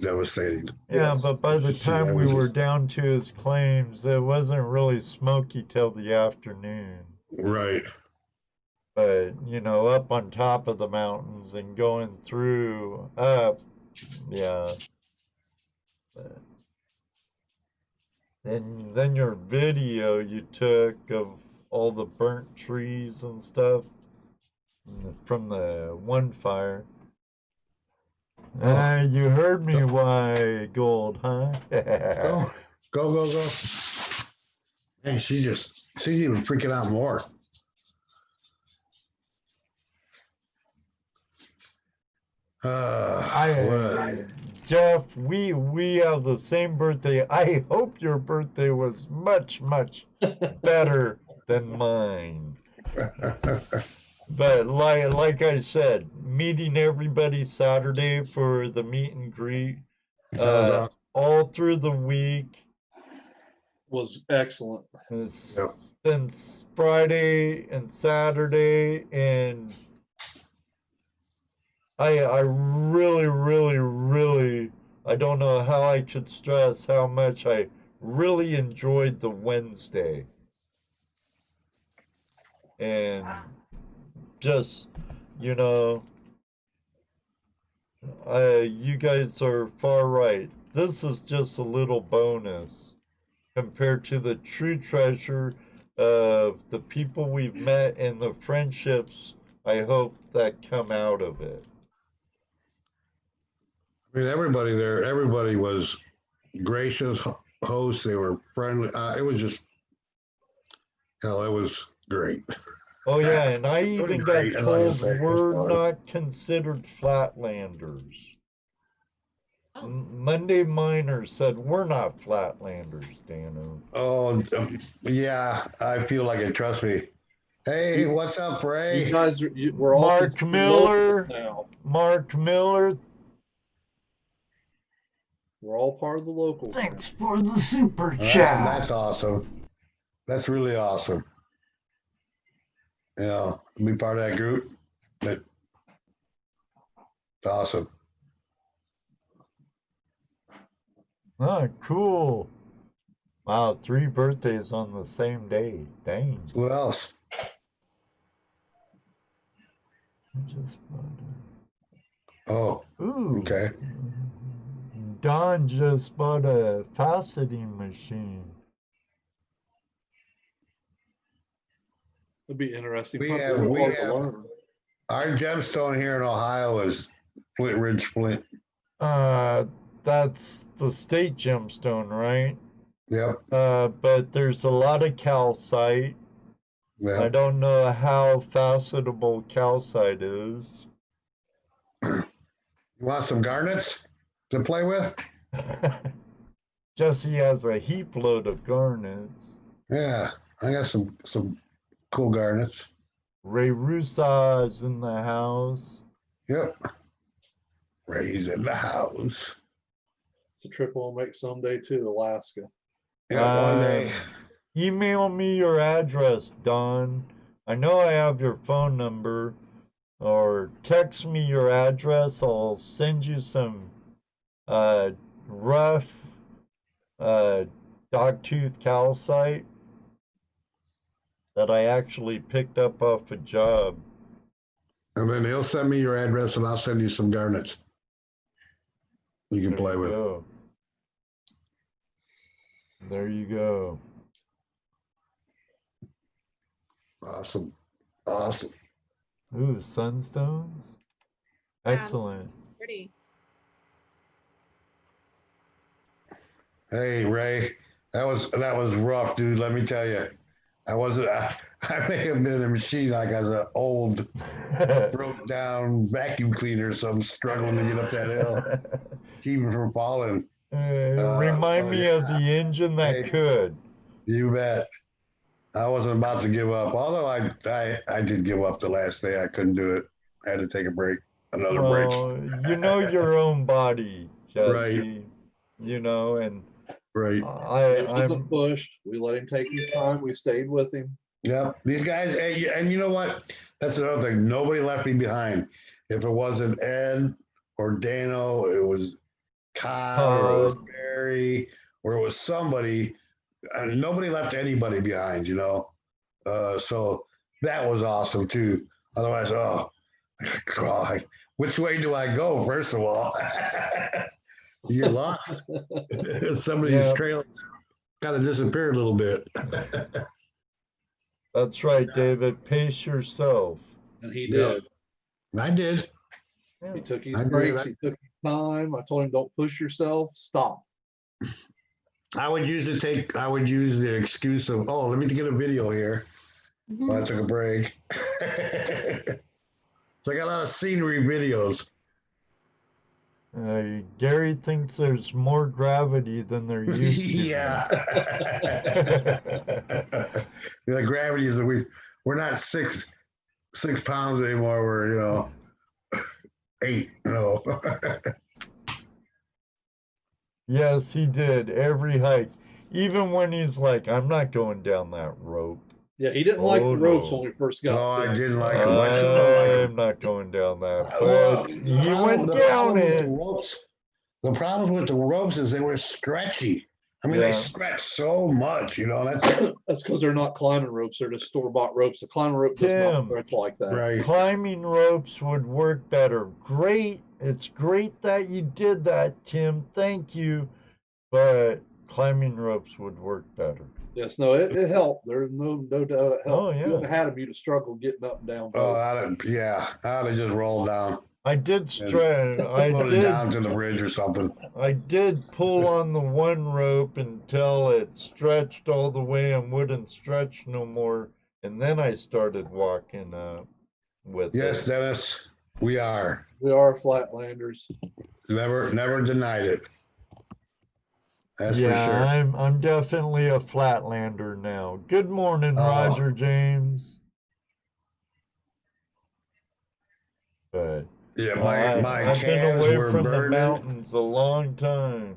devastating. Yeah, Yes. but by the time Yeah, we we were just- down to his claims, it wasn't really smoky till the afternoon. Right. But, you know, up on top of the mountains and going through, up, yeah. But then your video you took of all the burnt trees and stuff from the one fire. You heard me, why gold, huh? Go. Hey, she's even freaking out more. Jeff, we have the same birthday. I hope your birthday was much, much better than mine. But like I said, meeting everybody Saturday for the meet and greet, all through the week. Was excellent. Since Friday and Saturday, and I really, I don't know how I could stress how much I really enjoyed the Wednesday. And just, you know, you guys are far right. This is just a little bonus compared to the true treasure of the people we've met and the friendships I hope that come out of it. I mean, everybody was gracious hosts. They were friendly. It was just, hell, it was great. Oh yeah, and I even got great, told like I said, we're fun. not considered flatlanders. Oh. Monday Miner said we're not flatlanders, Dano. Oh, yeah, I feel like it. Trust me. Hey, what's up, You Ray? guys we're all Mark considered Miller. locals now. Mark Miller, We're all part of the locals. now. thanks for the super That's chat. awesome. That's really awesome. You know, be part of that group. That's awesome. Oh, cool. Wow, 3 birthdays on the same day. Dang. What else? Oh, Ooh. okay. Don just bought a faceting machine. It'd be interesting. We Probably have- hard we to have- learn. Our gemstone here in Ohio is Flint Ridge Flint. That's the state gemstone, right? Yep. But there's a lot of calcite. I Yeah. don't know how facetable calcite is. You want some garnets to play with? Jesse has a heap load of garnets. Yeah, I got some cool garnets. Ray Rusa is in the house. Yep. Ray's in the house. It's a trip we'll make someday too, Alaska. Yeah, one day. Email me your address, Don. I know I have your phone number. Or text me your address. I'll send you some rough dogtooth calcite that I actually picked up off a job. And then he'll send me your address and I'll send you some garnets you can There play you with. go. There you go. Awesome. Awesome. Ooh, sunstones? Excellent. Pretty. Hey, Ray, that was rough, dude. Let me tell you. I may have been a machine like as an old broke down vacuum cleaner, so I'm struggling to get up that hill, keep it from falling. Remind me of the engine that Hey. could. You bet. I wasn't about to give up, although I did give up the last day. I couldn't do it. I had to take a break, another break. Well, you know your own body, Jesse. Right. You know, and Right. He wasn't pushed. We let him take his time. We stayed with him. Yeah, these guys, and you know what? That's another thing. Nobody left me behind. If it wasn't Ed or Dano, it was Todd, or it was Barry, or it was somebody. Nobody left anybody behind, you know. So that was awesome too. Otherwise, oh God, which way do I go? First of all, you get lost. Somebody's trail kind of disappeared a little bit. That's right, David. Pace yourself. And he did. I did. He took his I did. breaks. He took his time. I told him, don't push yourself. Stop. I would use the excuse of, oh, let me get a video here. While I took a break. So I got a lot of scenery videos. Gary thinks there's more gravity than there used to be. Yeah. The gravity is we're not six pounds anymore. We're 8. Yes, he did. Every hike. Even when he's like, I'm not going down that rope. Yeah, he didn't like the ropes no. when we first got No, there. I didn't like them. I still don't like them. I'm not going down that. But Well, he went down it. The problem with the ropes is they were stretchy. I mean, they stretch so much, That's because they're not climbing ropes. They're just store-bought ropes. The climbing rope does not stretch like that. Right. Climbing ropes would work better. Great. It's great that you did that, Tim. Thank you. But climbing ropes would work better. Yes, no, it helped. There's no doubt it helped. Oh, yeah. You wouldn't have had him, you'd have struggled getting up and down. Oh, I'd have just rolled down. I did stretch. I Floated did down to the bridge or something. I did pull on the one rope until it stretched all the way and wouldn't stretch no more, and then I started walking with Yes, it. Dennis, we are. We are flatlanders. Never denied it. That's Yeah, for sure. I'm definitely a flatlander now. Good morning, Roger James. But Yeah, my I've been calves away were from the burning. mountains a long time.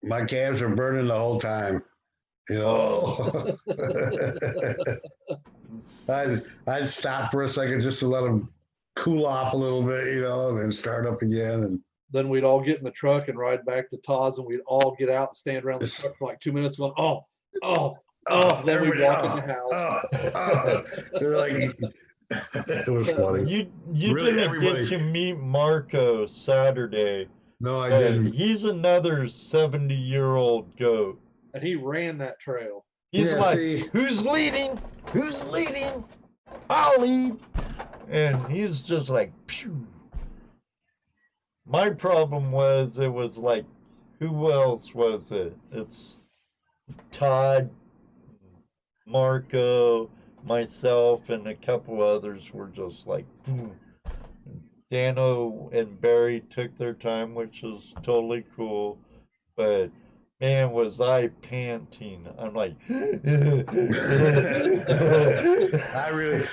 My calves were burning the whole time. I'd stop for a second just to let them cool off a little bit, and then start up again. And Then we'd all get in the truck and ride back to Todd's, and we'd all get out and stand around the truck for like 2 minutes going, then we'd walk in the house. It was funny. You Really, didn't everybody- get to meet Marco Saturday. No, I but didn't. He's another 70-year-old goat. And he ran that trail. He's Yeah, like, see? who's leading? Who's leading? I'll lead. And he's just like, phew. My problem was, it was like, who else was it? It's Todd, Marco, myself, and a couple others were just like, boom. Dano and Barry took their time, which is totally cool. But Man, was I panting. I'm like, I really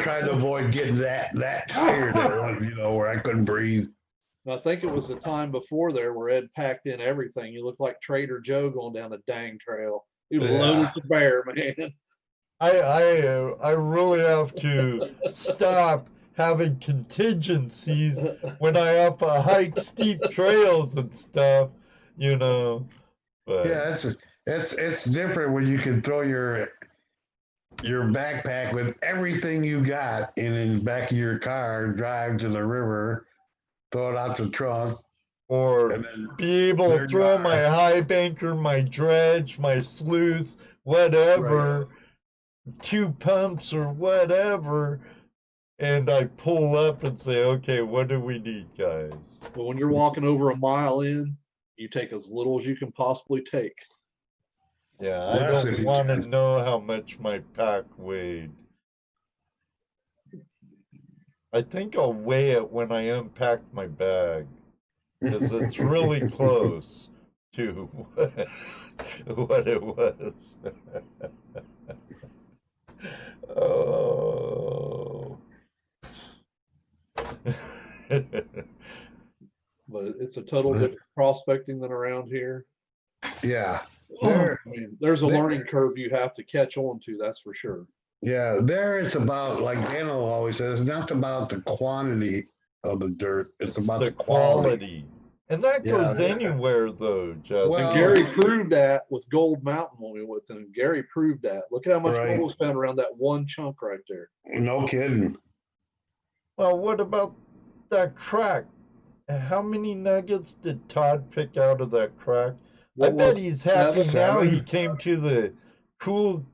tried to avoid getting that tired that one, where I couldn't breathe. And I think it was the time before there where Ed packed in everything. You looked like Trader Joe going down the dang trail. He loaded the bear, man. I really have to stop having contingencies when I have to hike steep trails and stuff, But Yeah, it's different when you can throw your backpack with everything you got in the back of your car, drive to the river, throw it out the trunk, or and then be able to throw my high banker, my dredge, my sluice, whatever, 2 pumps or whatever, and I pull up and say, okay, what do we need, guys? But when you're walking over a mile in, you take as little as you can possibly take. Yeah, I don't want to know how much my pack weighed. I think I'll weigh it when I unpack my bag, because it's really close to what it was. Oh. But it's a total different prospecting than around here. Yeah. I mean, there's a learning curve you have to catch on to, that's for sure. Yeah, there it's about, like Daniel always says, it's not about the quantity of the dirt, it's about the quality. And that goes anywhere, though, Justin. Well, Gary proved that with Gold Mountain when we were with him. Gary proved that. Look at how much gold was spent around that one chunk right there. No kidding. Well, what about that crack? How many nuggets did Todd pick out of that crack? I bet he's happy now he came to the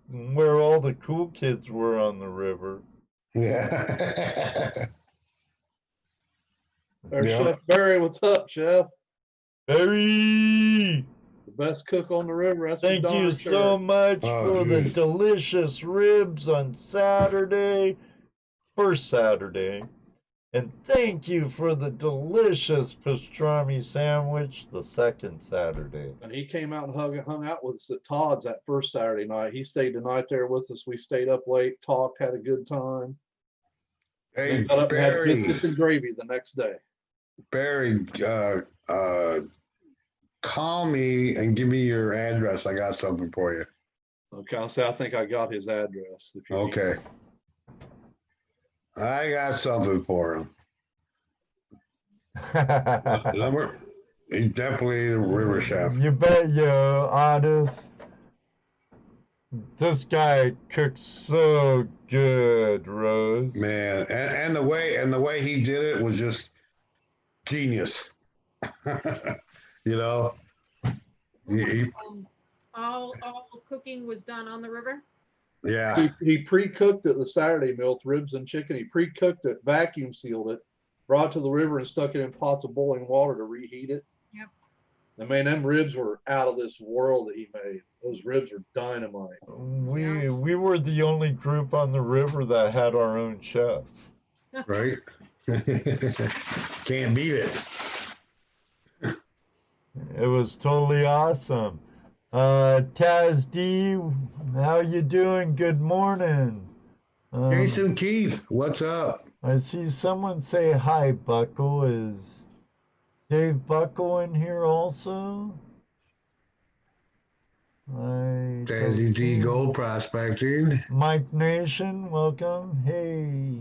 where all the cool kids were on the river. Yeah. There's Chef Barry. What's up, Chef? Barry! The best cook on the river. That's Thank you so much for the delicious ribs on Saturday. First Saturday. And thank you for the delicious pastrami sandwich the second Saturday. And he came out and hung out with us at Todd's that first Saturday night. He stayed the night there with us. We stayed up late, talked, had a good time. Hey, got up and had Barry. biscuits and gravy the next day. Barry, call me and give me your address. I got something for you. Okay, I'll say I think I got his address. If you need Okay. I got something for him. He's definitely a river chef. You bet you, Otis. This guy cooks so good, Rose. Man, and the way he did it was just genius. All cooking was done on the river. Yeah. He pre-cooked it the Saturday meal with ribs and chicken. He pre-cooked it, vacuum sealed it, brought it to the river and stuck it in pots of boiling water to reheat it. Yep. And man, them ribs were out of this world that he made. Those ribs were dynamite. We were the only group on the river that had our own chef. Right? Can't beat it. It was totally awesome. Taz D, how you doing? Good morning. Jason Keith, what's up? I see someone say hi, Buckle. Is Dave Buckle in here also? Tazzy D Gold Prospecting. Mike Nation, welcome. Hey,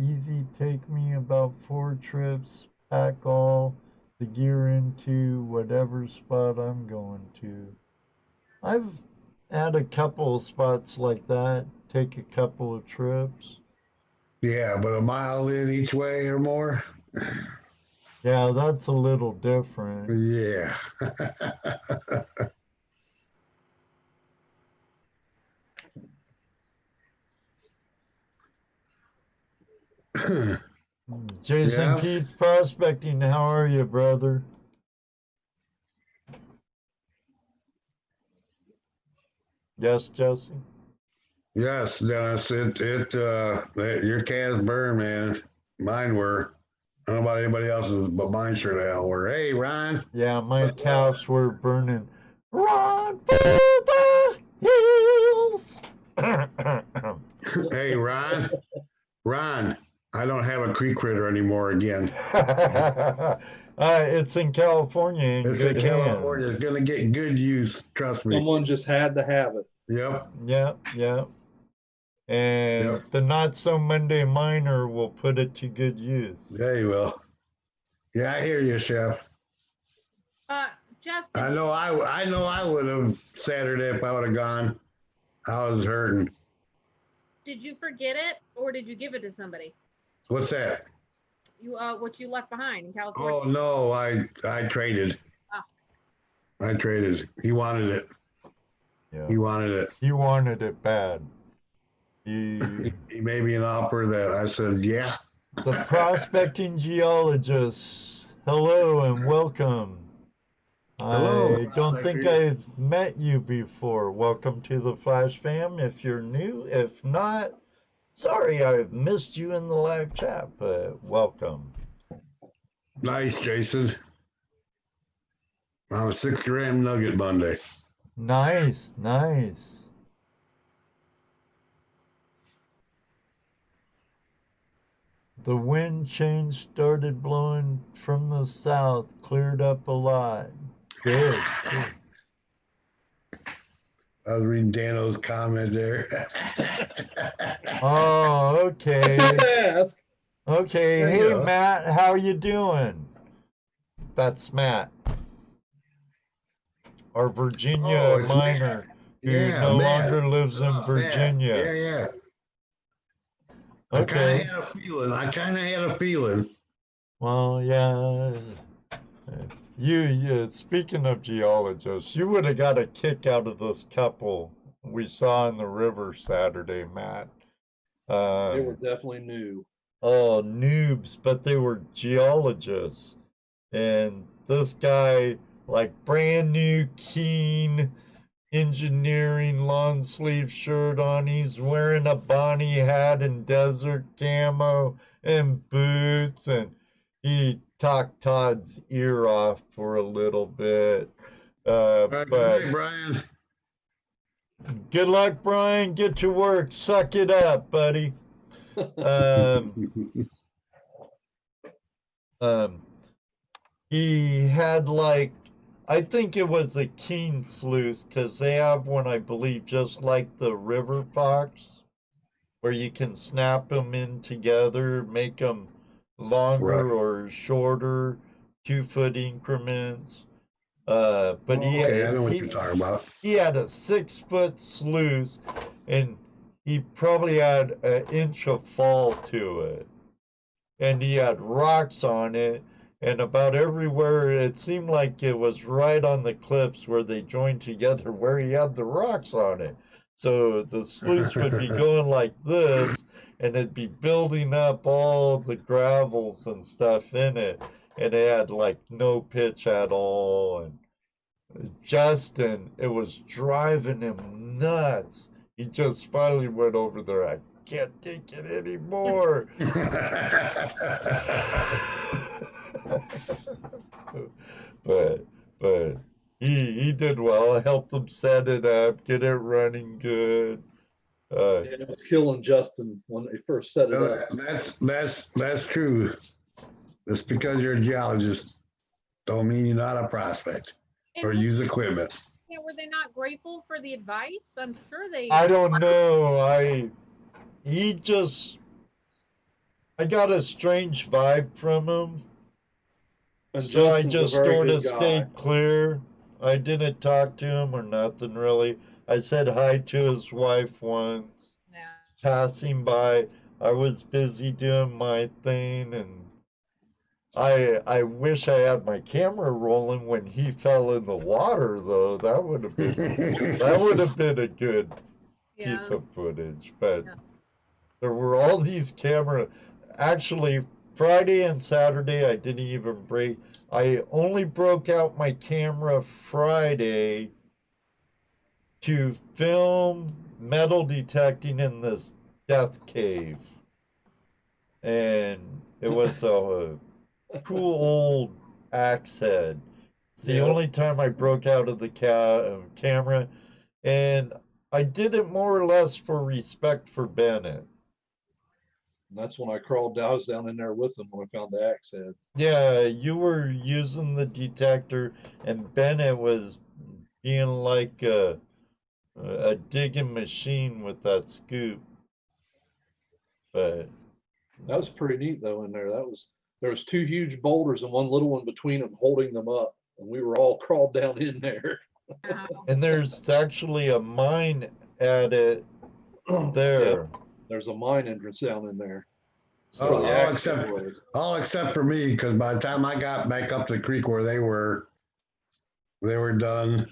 easy, take me about 4 trips, pack all the gear into whatever spot I'm going to. I've had a couple of spots like that, take a couple of trips. Yeah, but a mile in each way or more? Yeah, that's a little different. Yeah. Jason Keith Prospecting, how are you, brother? Yes, Jesse? Yes, Dennis, your cans burn, man. Mine were. I don't know about anybody else's, but mine sure the hell were. Hey, Ryan. Yeah, my calves were burning. Run for the hills. Hey, Ron. Ron, I don't have a creek critter anymore again. It's in California. It's in Good California. hands. It's going to get good use. Trust me. Someone just had to have it. Yep. Yep. And Yep. the Not So Monday Miner will put it to good use. There you will. Yeah, I hear you, Chef. Justin, I know I would have Saturday if I would have gone. I was hurting. did you forget it or did you give it to somebody? What's that? You what you left behind in California? Oh no, I traded. Ah. I traded. He wanted it. Yeah. He wanted it. He wanted it bad. He, He made me an offer that I said, yeah. the prospecting geologist. Hello and welcome. Hello, I don't think prospecting. I've met you before. Welcome to the Flash Fam. If you're new, if not, sorry I've missed you in the live chat, but welcome. Nice, Jason. I'm a 6-gram nugget Monday. Nice. The wind change started blowing from the south, cleared up a lot. Good. I was reading Dano's comment there. Oh, okay. Ask. Okay. There you Hey, go. Matt, how you doing? That's Matt. Our Virginia Oh, it's miner who Yeah, no Matt. longer lives in Oh, Virginia. Yeah. I kind Okay. of had a feeling. Well, yeah. You, speaking of geologists, you would have got a kick out of this couple we saw in the river Saturday, Matt. They were definitely new. Oh, noobs, but they were geologists. And this guy, like brand new, keen engineering long sleeve shirt on. He's wearing a Bonnie hat and desert camo and boots, and he talked Todd's ear off for a little bit. All right, But good night, Brian. good luck, Brian. Get to work. Suck it up, buddy. He had like, I think it was a keen sluice because they have one, I believe, just like the river fox, where you can snap them in together, make them longer Right. or shorter, 2-foot increments. But Okay, I know what you're talking about. he had a 6-foot sluice, and he probably had an inch of fall to it, and he had rocks on it. And about everywhere, it seemed like it was right on the cliffs where they joined together, where he had the rocks on it. So the sluice would be going like this, and it'd be building up all the gravels and stuff in it. And it had like no pitch at all. And Justin, it was driving him nuts. He just finally went over there. I can't take it anymore. but he did well. I helped them set it up, get it running good. And it was killing Justin when they first set it up. That's true. Just because you're a geologist don't mean you're not a prospect And or use equipment. yeah, were they not grateful for the advice? I'm sure they. I don't know. I got a strange vibe from him. And So I Justin's a just very sort good of guy. stayed clear. I didn't talk to him or nothing really. I said hi to his wife once, Yeah. passing by. I was busy doing my thing, and I wish I had my camera rolling when he fell in the water though. That would have been a good Yeah. piece of footage. But Yeah. there were all these camera. Actually, Friday and Saturday, I didn't even break. I only broke out my camera Friday to film metal detecting in this death cave. And it was cool old axe head. It's the Yeah. only time I broke out of the camera, and I did it more or less for respect for Bennett. And that's when I crawled down. I was down in there with him when I found the axe head. Yeah, you were using the detector, and Bennett was being like a digging machine with that scoop. But That was pretty neat though in there. There was two huge boulders and one little one between them holding them up. And we were all crawled down in there. and there's actually a mine at it there. Yep, there's a mine entrance down in there. So Oh, the all axe head except was. all except for me, because by the time I got back up the creek where they were done.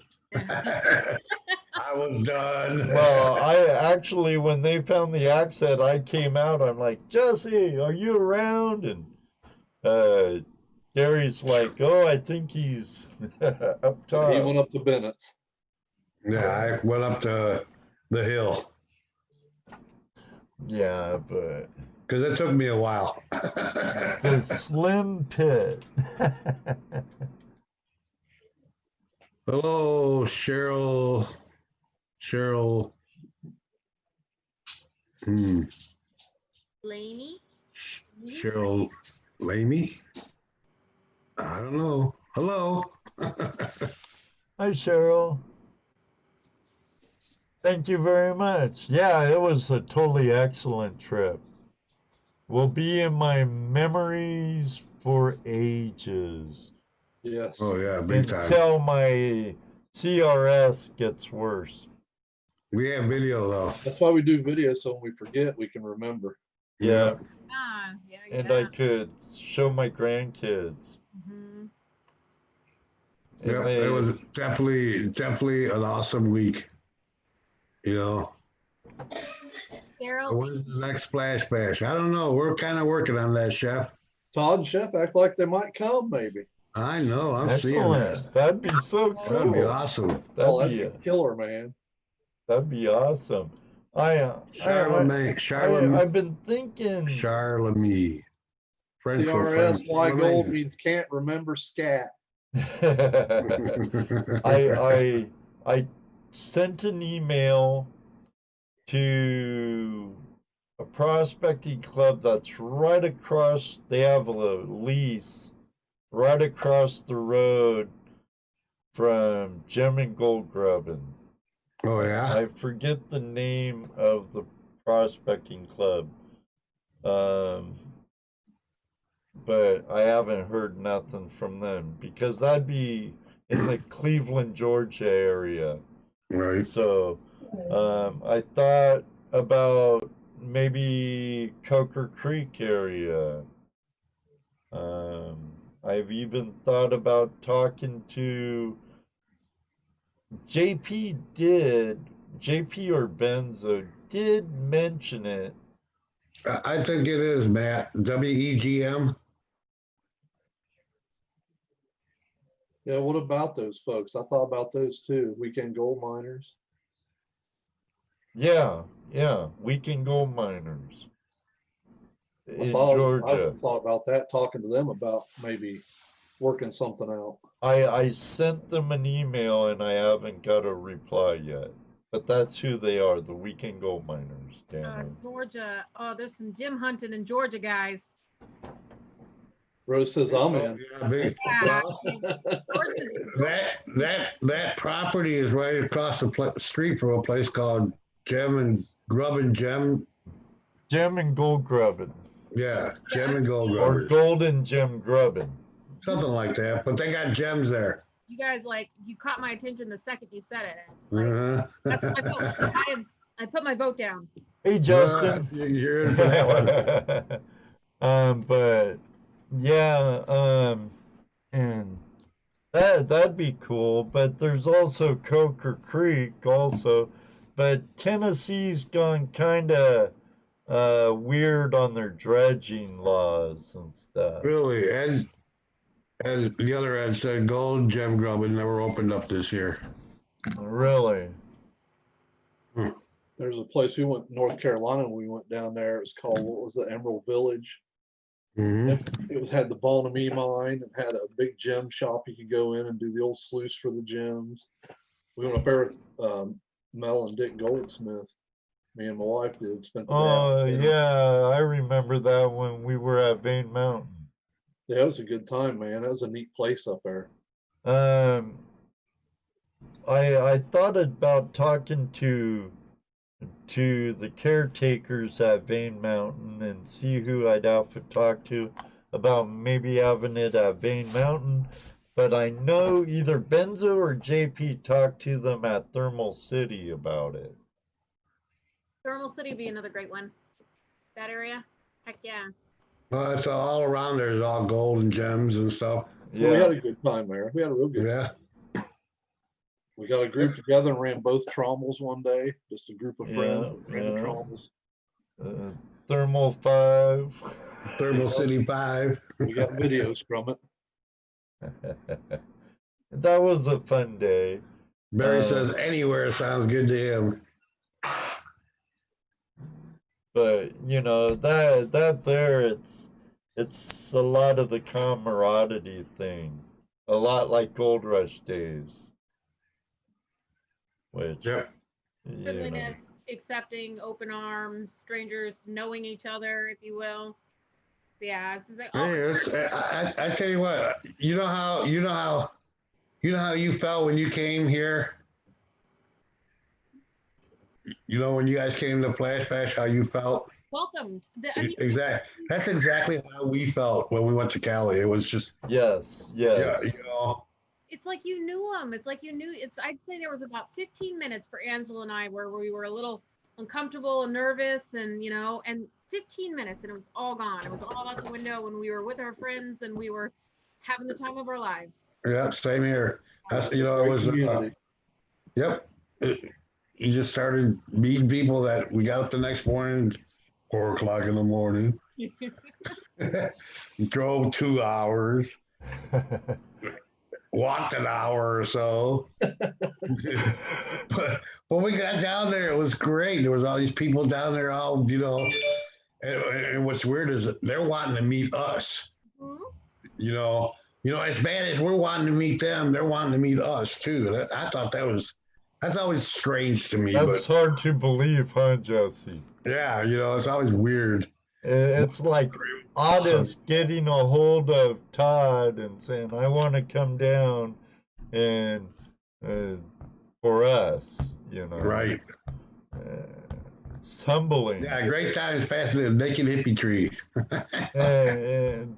I was done. Well, I actually, when they found the axe head, I came out. I'm like, Jesse, are you around? And Gary's like, oh, I think he's up top. He went up to Bennett's. Yeah, I went up to the hill Yeah, but because it took me a while. the slim pit. Hello, Cheryl. Cheryl. Laney? Cheryl Lamy? I don't know. Hello. Hi, Cheryl. Thank you very much. Yeah, it was a totally excellent trip. Will be in my memories for ages. Yes. Oh yeah, big time. Until my CRS gets worse. We have video though. That's why we do videos, so when we forget, we can remember. Yeah, Yeah. and I could show my grandkids. Mhm. And Yeah, they- it was definitely an awesome week. You know, Carol, when's the next Splash Bash? I don't know. We're kind of working on that, Chef. Todd and Shep act like they might come, maybe. I know. I'm seeing that. Excellent. That'd be so cool. That'd be awesome. Oh, That'd that'd be be killer, man. that'd be awesome. Charlemagne. I've been thinking. Charlemagne. French for French. CRSY gold means can't remember scat. I sent an email to a prospecting club that's right across. They have a lease right across the road from Gem and Gold Grubbin. Oh yeah. I forget the name of the prospecting club. But I haven't heard nothing from them because that'd be in the Cleveland, Georgia area. Right. So I thought about maybe Coker Creek area. I've even thought about talking to JP or Benzo did mention it. I think it is, Matt. WEGM. Yeah, what about those folks? I thought about those too. Weekend gold miners. Yeah, weekend gold miners in I Georgia. thought about that, talking to them about maybe working something out. I sent them an email and I haven't got a reply yet. But that's who they are, the weekend gold miners. Georgia. Oh, there's some gym hunting in Georgia, guys. Rose says I'm in. Yeah, big. Yeah. Well, that property is right across the street from a place called Gem and Gold Grubbin. Yeah, Gem and Gold Or Grubbin. Golden Gem Grubbin. Something like that. But they got gems there. You guys, you caught my attention the second you said it. Uh-huh. That's my vote. I put my vote down. Hey, Justin. You're in for that one. But yeah, and that'd be cool. But there's also Coker Creek also, but Tennessee's gone kind of weird on their dredging laws and stuff. Really, and the other end said Gold Gem Grubbin never opened up this year. Really? There's a place we went, North Carolina, when we went down there. It was called, what was the Emerald Village? Mm-hmm. It had the Bonamy mine and had a big gem shop you could go in and do the old sluice for the gems. We went up there with Mel and Dick Goldsmith. Me and my wife did. Spent the day out Oh there. yeah, I remember that when we were at Vane Mountain. Yeah, it was a good time, man. That was a neat place up there. I thought about talking to the caretakers at Vane Mountain and see who I'd have to talk to about maybe having it at Vane Mountain, but I know either Benzo or JP talked to them at Thermal City about it. Thermal City would be another great one. That area, heck yeah. Well, it's all around there. It's all gold and gems and stuff. Yeah. We Yeah, had a good time there. We had a real good time. Yeah. We got a group together and ran both trommels one day. Just a group of friends ran the yeah. trommels. Thermal 5. Thermal City 5. We got videos from it. That was a fun day. Barry says anywhere sounds good to him. But you know that there it's a lot of the camaraderie thing, a lot like Gold Rush days, which Yep. you know, Friendliness, accepting, open arms, strangers knowing each other, if you will. Yeah, it's like, oh, Hey, I tell you what, you know how you felt when you came here? You know when you guys came to Flash Bash, how you felt? welcomed. I mean, Exactly. That's exactly how we felt when we went to Cali. It was just yes, yeah, yes, you know. it's like you knew them. It's like you knew. I'd say there was about 15 minutes for Angela and I where we were a little uncomfortable and nervous, and and 15 minutes, and it was all gone. It was all out the window when we were with our friends and we were having the time of our lives. Yeah, same here. That's it Great was community. yep. You just started meeting people that we got up the next morning, 4 o'clock in the morning. Drove 2 hours, walked an hour or so. but when we got down there, it was great. There was all these people down there, all and what's weird is that they're wanting to meet us. Mhm. You know, as bad as we're wanting to meet them, they're wanting to meet us too. I thought that's always strange to me. that's But hard to believe, huh, Jesse? yeah, it's always weird. It's like Otis getting a hold of Todd and saying, "I want to come down and for us," Right. It's humbling. Yeah, great times passing the naked hippie tree.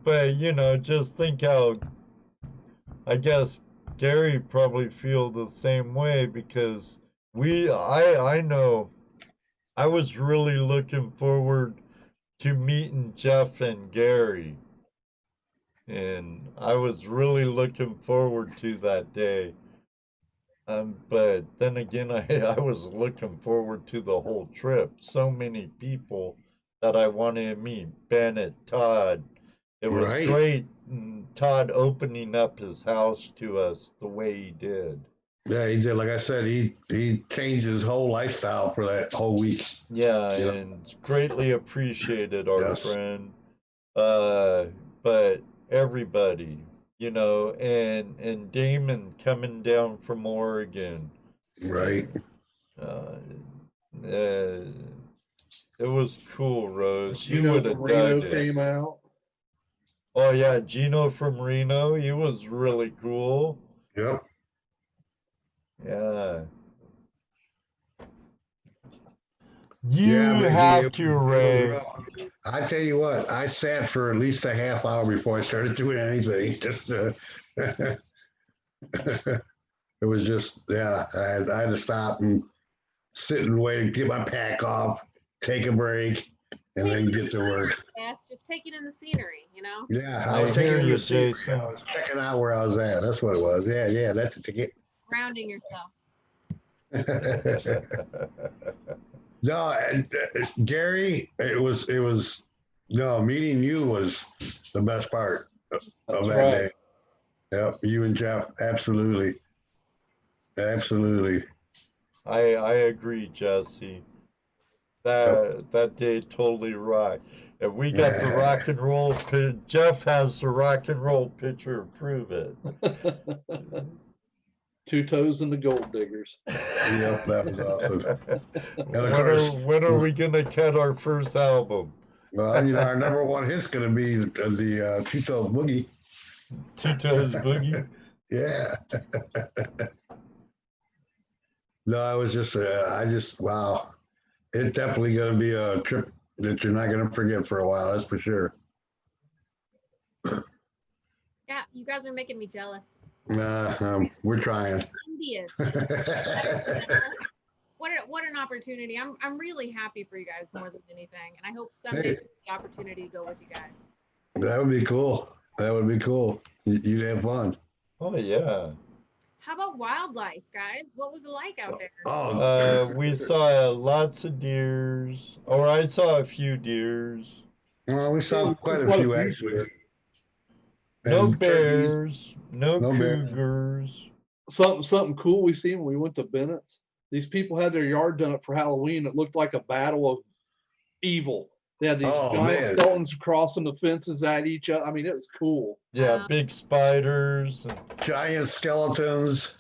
But just think how, I guess Gary probably feel the same way, because I know I was really looking forward to meeting Jeff and Gary, and I was really looking forward to that day. But then again, I was looking forward to the whole trip. So many people that I wanted to meet. Bennett, Todd. It was Right. great, Todd opening up his house to us the way he did. Yeah, he did. Like I said, he changed his whole lifestyle for that whole week. Yeah, Yeah. and it's greatly appreciated, our Yes. friend. But everybody, and Damon coming down from Oregon. Right. Uh, it was cool, Rose. You Gino would from have Reno dug it. came out. Oh yeah, Gino from Reno. He was really cool. Yep. Yeah. You Yeah, but have he- to, Ray. I tell you what, I sat for at least a half hour before I started doing anything. Just it was just I had to stop and sit and wait, get my pack off, take a break, and then get to work. Yes, just taking in the scenery, Yeah, I was hear taking you, the seat. Jason. I was checking out where I was at. That's what it was. Yeah, that's it. grounding yourself. No, and, Gary, it was no, meeting you was the best part That's of that right. day. Yep, you and Jeff, absolutely. I agree, Jesse. That day totally rocked. And we got the rock and roll. Jeff has the rock and roll picture. Prove it. Two Toes and the Gold Diggers. Yep, that was awesome. And of course, when are we gonna cut our first album? well, you know, our number one hit's gonna be the Two Toes Boogie. Two Toes Boogie. Yeah. No, I was just, wow. It's definitely gonna be a trip that you're not gonna forget for a while. That's for sure. Yeah, you guys are making me jealous. We're trying. Envious. What an opportunity. I'm really happy for you guys more than anything. And I hope someday Hey. the opportunity to go with you guys. That would be cool. That would be cool. You'd have fun. Oh yeah. How about wildlife, guys? What was it like out there? Oh, We saw lots of deers, or I saw a few deers. well, we saw quite a few actually. No And bears, no No bears. cougars. Something cool we seen when we went to Bennett's. These people had their yard done up for Halloween. It looked like a battle of evil. They had these Oh, giant man. skeletons crossing the fences at each other. I mean, it was cool. Yeah, big spiders. giant skeletons.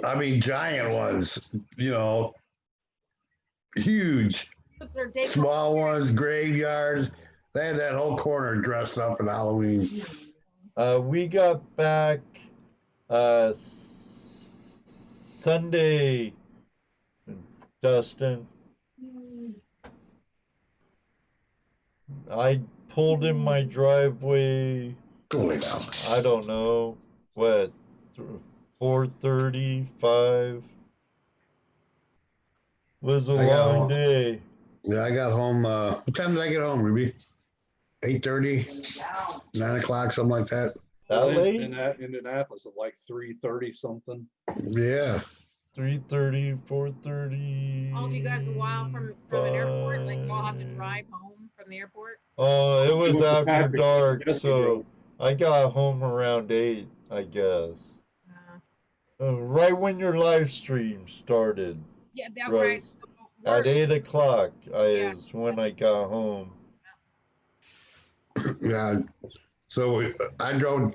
I mean, giant ones. You know, huge. Took their day Small ones, graveyards. They had that whole corner dressed up in Halloween. We got back Sunday, Dustin. I pulled in my driveway, Go lay down. I don't know, what, 4:30, 5. Was a I got long home. day. Yeah, I got home. What time did I get home, Ruby? 8:30, 9 o'clock, something like that. That In late? Indianapolis at like 3:30 something. Yeah. 3:30, 4:30. All of you guys a while from an airport, like you all have to drive home from the airport. Oh, it was went to after Patrick's, dark, Jesse so drove. I got home around 8, I guess. Uh, Right when your live stream started. yeah, that Right. right. At 8 o'clock Yeah. is when I got home. Yeah. So I drove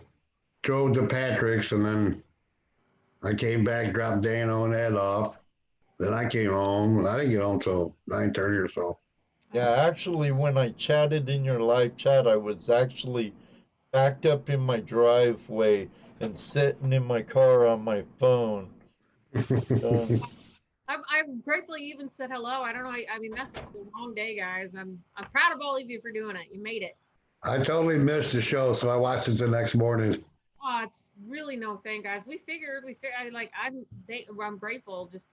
to Patrick's, and then I came back, dropped Dano and Ed off. Then I came home. I didn't get home till 9:30 or so. Yeah, actually, when I chatted in your live chat, I was actually backed up in my driveway and sitting in my car on my phone. I'm grateful you even said hello. I don't know. I mean, that's a long day, guys. I'm proud of all of you for doing it. You made it. I totally missed the show, so I watched it the next morning. Oh, it's really no thing, guys. We figured. I'm grateful just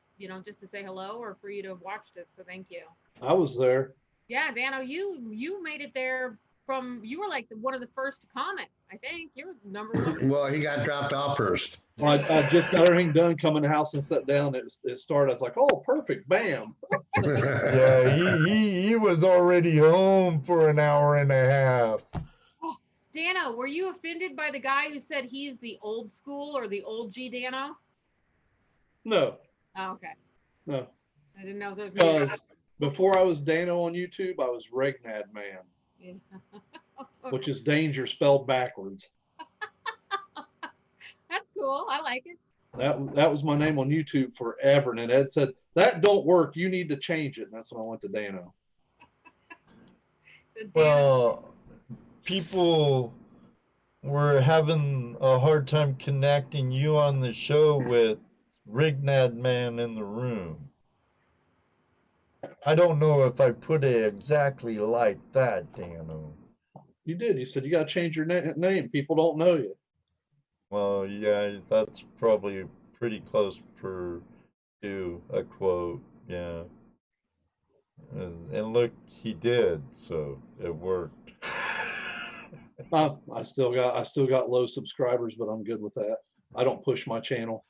to say hello or for you to have watched it. So thank you. I was there. Yeah, Dano, you made it there you were like one of the first to comment. I think you were number one. Well, he got dropped off first. I just got everything done, come in the house and sat down. It started. I was like, oh, perfect, bam. Yeah, he was already home for an hour and a half. Dano, were you offended by the guy who said he's the old school or the old G Dano? No, Oh, okay. no. I didn't know if there was gonna Because before I was Dano on YouTube, I was Regnad Man, be which is danger spelled backwards. That's cool. I like it. That was my name on YouTube forever. And then Ed said, that don't work. You need to change it. And that's when I went to Dano. So Dano, Well, people were having a hard time connecting you on the show with Rignad Man in the room. I don't know if I put it exactly like that, Dano. You did. You said you got to change your name. People don't know you. Well, yeah, that's probably pretty close to a quote, yeah. And look, he did, so it worked. I still got low subscribers, but I'm good with that. I don't push my channel.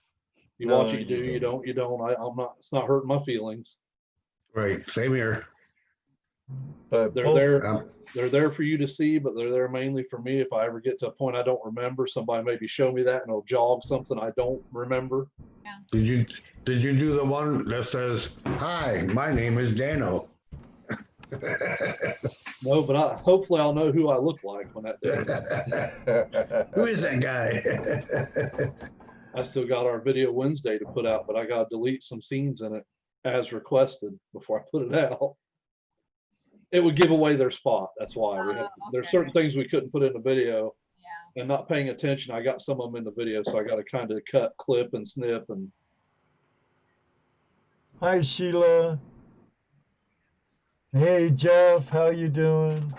You No, watch it, you do. you You don't. You don't. I'm not. It's not hurting my feelings. Right. Same here. But They're both- there. Um, They're there for you to see, but they're there mainly for me. If I ever get to a point I don't remember, somebody maybe show me that and it'll jog something I don't remember. Did you do the one that says, "Hi, my name is Dano"? No, but hopefully I'll know who I look like when that day. Who is that guy? I still got our video Wednesday to put out, but I got to delete some scenes in it as requested before I put it out. It would give away their spot. That's why there's certain things we couldn't put in the video. Yeah. And not paying attention, I got some of them in the video, so I got to kind of cut, clip, and snip. And Hi, Sheila. Hey, Jeff. How you doing?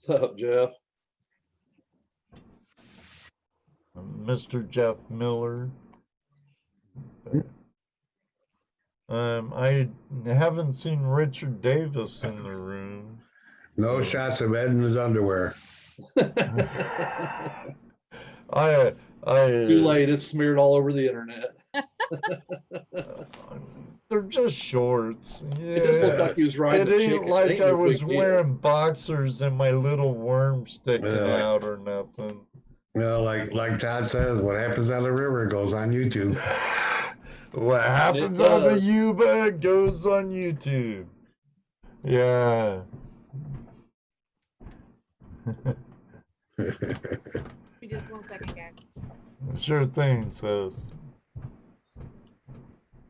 what's up, Jeff? Mr. Jeff Miller. I haven't seen Richard Davis in the room. No shots of Ed in his underwear. Too late. It's smeared all over the internet. They're just shorts. It just looked like he was riding It a ain't chicken. like Ain't I no was big deal. wearing boxers and my little worm sticking Yeah. out or nothing. You know, like Todd says, what happens on the river goes on YouTube. What happens It on the does. Yuba goes on YouTube. Yeah. Just 1 second, guys. Sure thing, sis.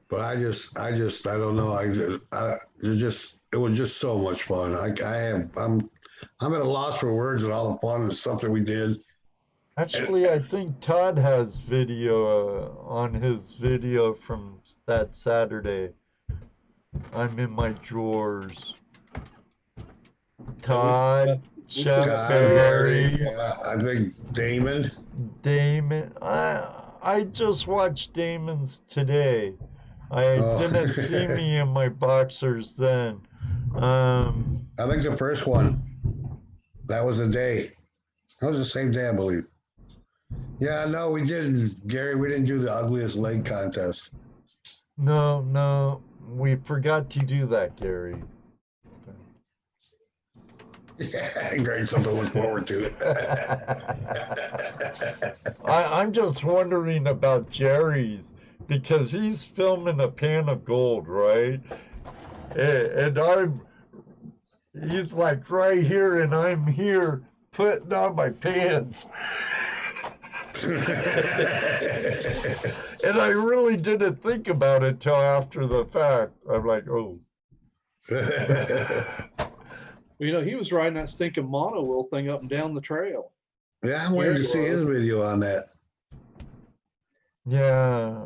But I don't know. It was just so much fun. I'm at a loss for words with all the fun and stuff that we did. Actually, I think Todd has video on his video from that Saturday. I'm in my drawers. Todd, Chef Todd, Barry, I think Damon. Damon. I just watched Damon's today. I didn't see me in my boxers then. I think the first one. That was the day. That was the same day, I believe. Yeah, no, we didn't, Gary. We didn't do the ugliest leg contest. No, we forgot to do that, Gary. Yeah, great, something to look forward to. I'm just wondering about Jerry's because he's filming a pan of gold, right? And he's like right here and I'm here putting on my pants. And I really didn't think about it till after the fact. I'm like, oh. You know, he was riding that stinking mono wheel thing up and down the trail. Yeah, I'm waiting to see his video on that. Yeah,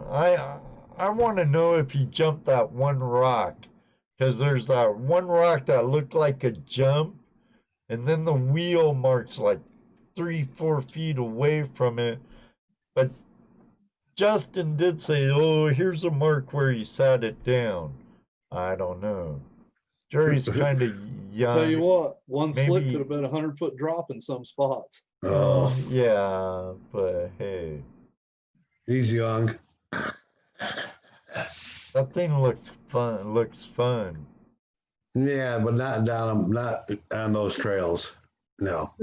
I want to know if he jumped that one rock, because there's that one rock that looked like a jump, and then the wheel marks like 3-4 feet away from it. But Justin did say, oh, here's a mark where he sat it down. I don't know. Jerry's kind of young. Tell you what, one slip Maybe- could have been a 100-foot drop in some spots. Oh, Yeah, but hey, he's young. that thing looks fun. Yeah, but not on those trails. No,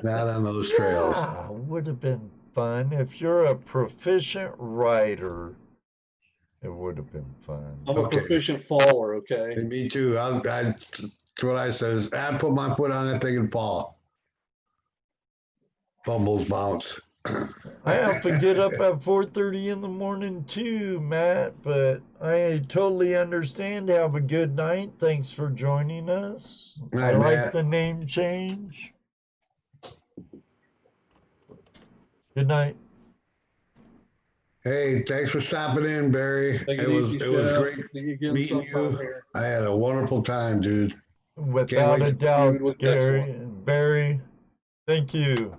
not on those trails. Yeah, would have been fun. If you're a proficient rider, it would have been fun. I'm a Okay. proficient faller, okay? And me too. That's what I said. Is I put my foot on that thing and fall. Fumbles, bounce. I have to get up at 4:30 in the morning too, Matt, but I totally understand. Have a good night. Thanks for joining us. I Night, like Matt. the name change. Good night. Hey, thanks for stopping in, Barry. Take It was easy, great See you again meeting sometime you. here. I had a wonderful time, dude. Without wait a to- doubt, It was Gary excellent. and Barry, thank you.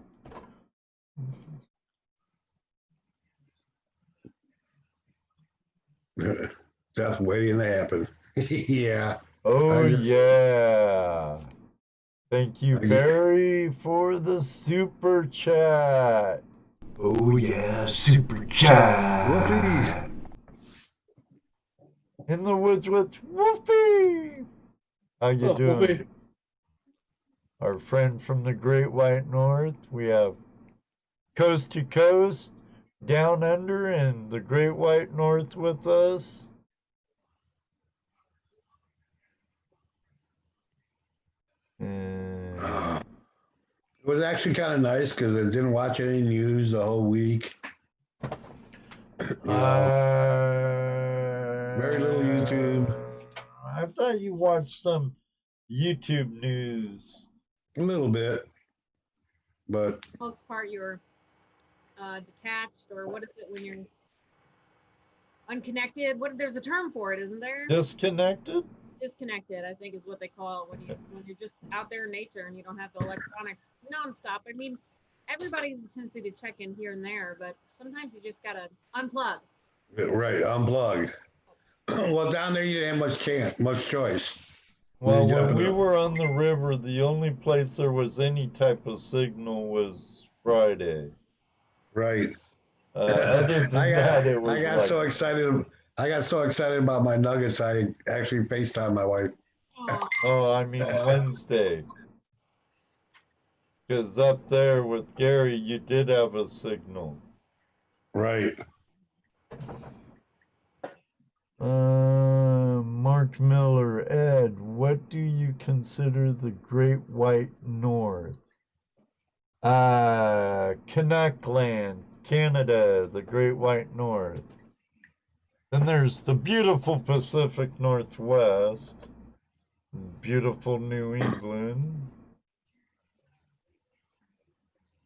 Stuff waiting to happen. Yeah. Oh, I just- yeah. Thank you, I- Barry, for the super chat. Oh, yeah, super chat. Whoopee. In the woods with Whoopee. How you What's up, doing? Whoopi? Our friend from the Great White North. We have coast to coast, down under, and the Great White North with us. And It was actually kind of nice because I didn't watch any news the whole week. Very little YouTube. I thought you watched some YouTube news. A little bit, but Most part, you're detached, or what is it when you're unconnected? There's a term for it, isn't there? Disconnected? Disconnected, I think, is what they call it when you're just out there in nature and you don't have the electronics nonstop. I mean, everybody has a tendency to check in here and there, but sometimes you just gotta unplug. right, unplug. Well, down there you didn't have much choice. Well, Yeah, when we but- were on the river, the only place there was any type of signal was Friday. Right. Other than that, it was I got like, so excited. I got so excited about my nuggets. I actually FaceTimed my wife. Oh, oh, I mean Wednesday. Because up there with Gary, you did have a signal. Right. Mark Miller, Ed, what do you consider the Great White North? Canuck Land, Canada, the Great White North. Then there's the beautiful Pacific Northwest, beautiful New England,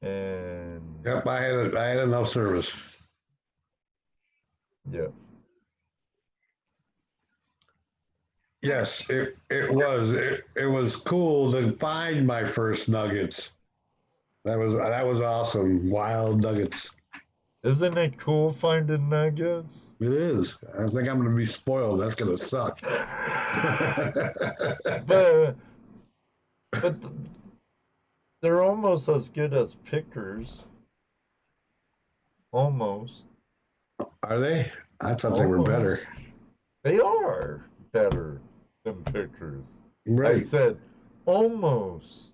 and Yep. I had enough service. yeah. Yes, it was cool to find my first nuggets. That was awesome. Wild nuggets. Isn't it cool finding nuggets? It is. I think I'm gonna be spoiled. That's gonna suck. but they're almost as good as pickers. Almost. Are they? I thought they were better. They are better than pickers. I Right. said almost.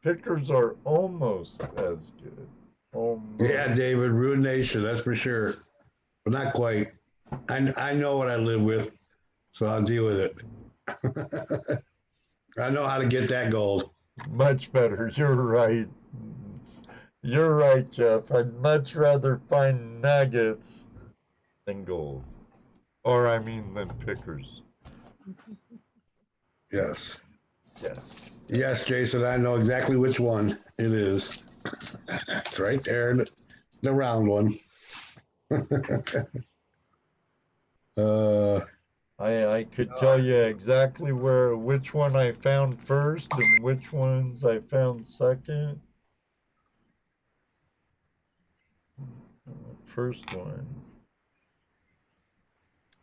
Pickers are almost as good. Almost. Yeah, David, ruination, that's for sure. But not quite. I know what I live with, so I'll deal with it. I know how to get that gold. Much better. You're right. You're right, Jeff. I'd much rather find nuggets than gold. Or I mean than pickers. Yes. Yes. Yes, Jason, I know exactly which one it is. It's right there, the round one. I could tell you exactly which one I found first and which ones I found second. First one.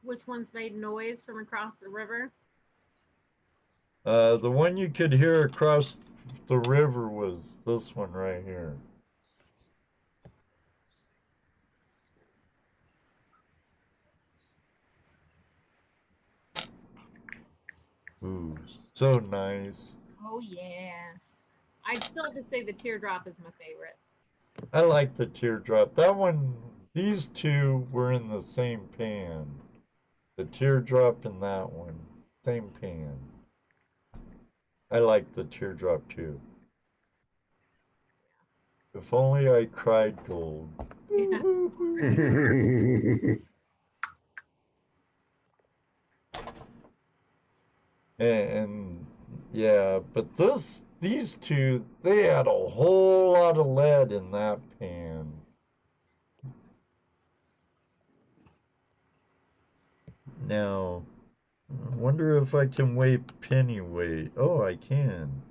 which ones made noise from across the river? The one you could hear across the river was this one right here. Ooh, so nice. Oh yeah. I'd still have to say the teardrop is my favorite. I like the teardrop. That one, these two were in the same pan. The teardrop and that one, same pan. I like the teardrop too. If only I cried gold. Yeah. And yeah, but these two, they had a whole lot of lead in that pan. Now, I wonder if I can weigh penny weight. Oh, I can.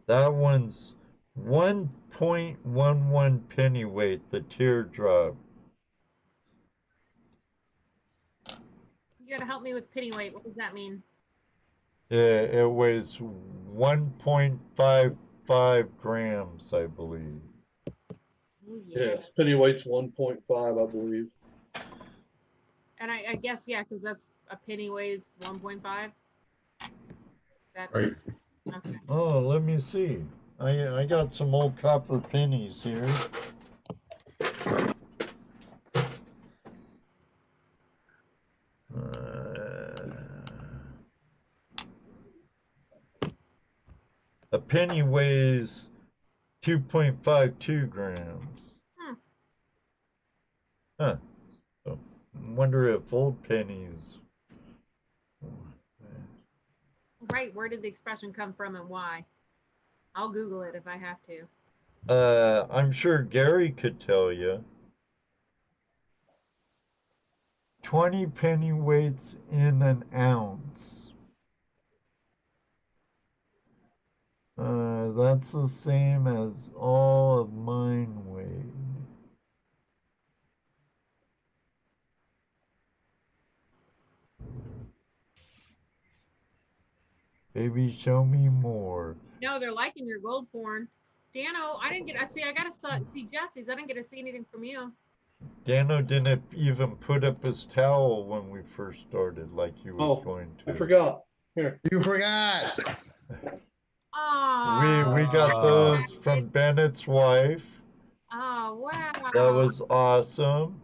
That one's 1.11 penny weight, the teardrop. You gotta help me with penny weight. What does that mean? It weighs 1.55 grams, I believe. Oh yeah. Yes, penny weight's 1.5, I believe. And I guess yeah, because that's a penny weighs 1.5. That Right. okay. Oh, let me see. I got some old copper pennies here. penny weighs 2.52 grams. Huh. So, I wonder if old pennies. Right, where did the expression come from and why? I'll Google it if I have to. I'm sure Gary could tell you. 20 pennyweights in an ounce. That's the same as all of mine weighed. Baby, show me more. No, they're liking your gold porn. Dano, I didn't get. I see. I gotta see Jesse's. I didn't get to see anything from you. Dano didn't even put up his towel when we first started, like he was going to. I forgot. Here. You forgot. Oh. We got those from Bennett's wife. Oh wow. That was awesome.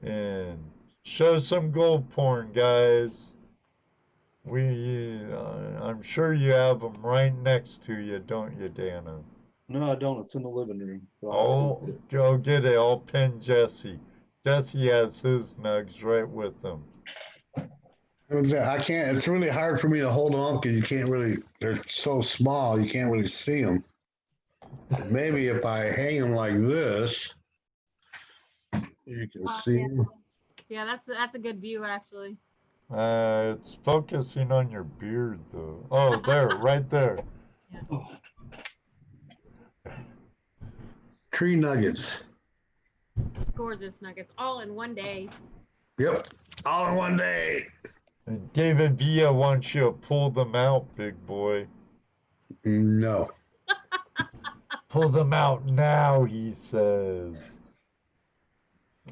And show some gold porn, guys. I'm sure you have them right next to you, don't you, Dano? No, I don't. It's in the living room. Oh, go get it. I'll pin Jesse. Jesse has his nugs right with him. I can't. It's really hard for me to hold on because you can't really. They're so small, you can't really see them. Maybe if I hang them like this, you can see them. Yeah, that's a good view actually. It's focusing on your beard, though. Oh, there, right there. Yeah. Tree nuggets. Gorgeous nuggets, all in one day. Yep, all in one day. And David Villa wants you to pull them out, big boy. No. Pull them out now, he says.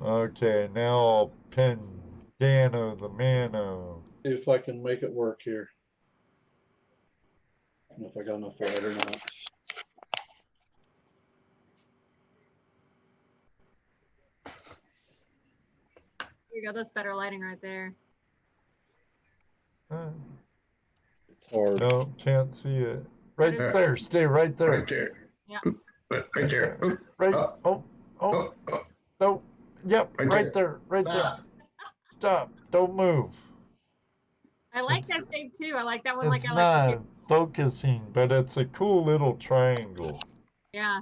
Okay, now I'll pin Dano the Mano. See if I can make it work here. I don't know if I got enough light or not. Here you go. That's better lighting right there. It's hard. No, can't see it. Right That is- there. Stay right there. Right there. Yeah. Right there. Oop. Right. Oh. Oh. Oh, oh. No. Yep. Right Right there. Right there. Stop. Stop. Don't move. I like that shape too. I like that one. It's Like I like. not focusing, but it's a cool little triangle. Yeah.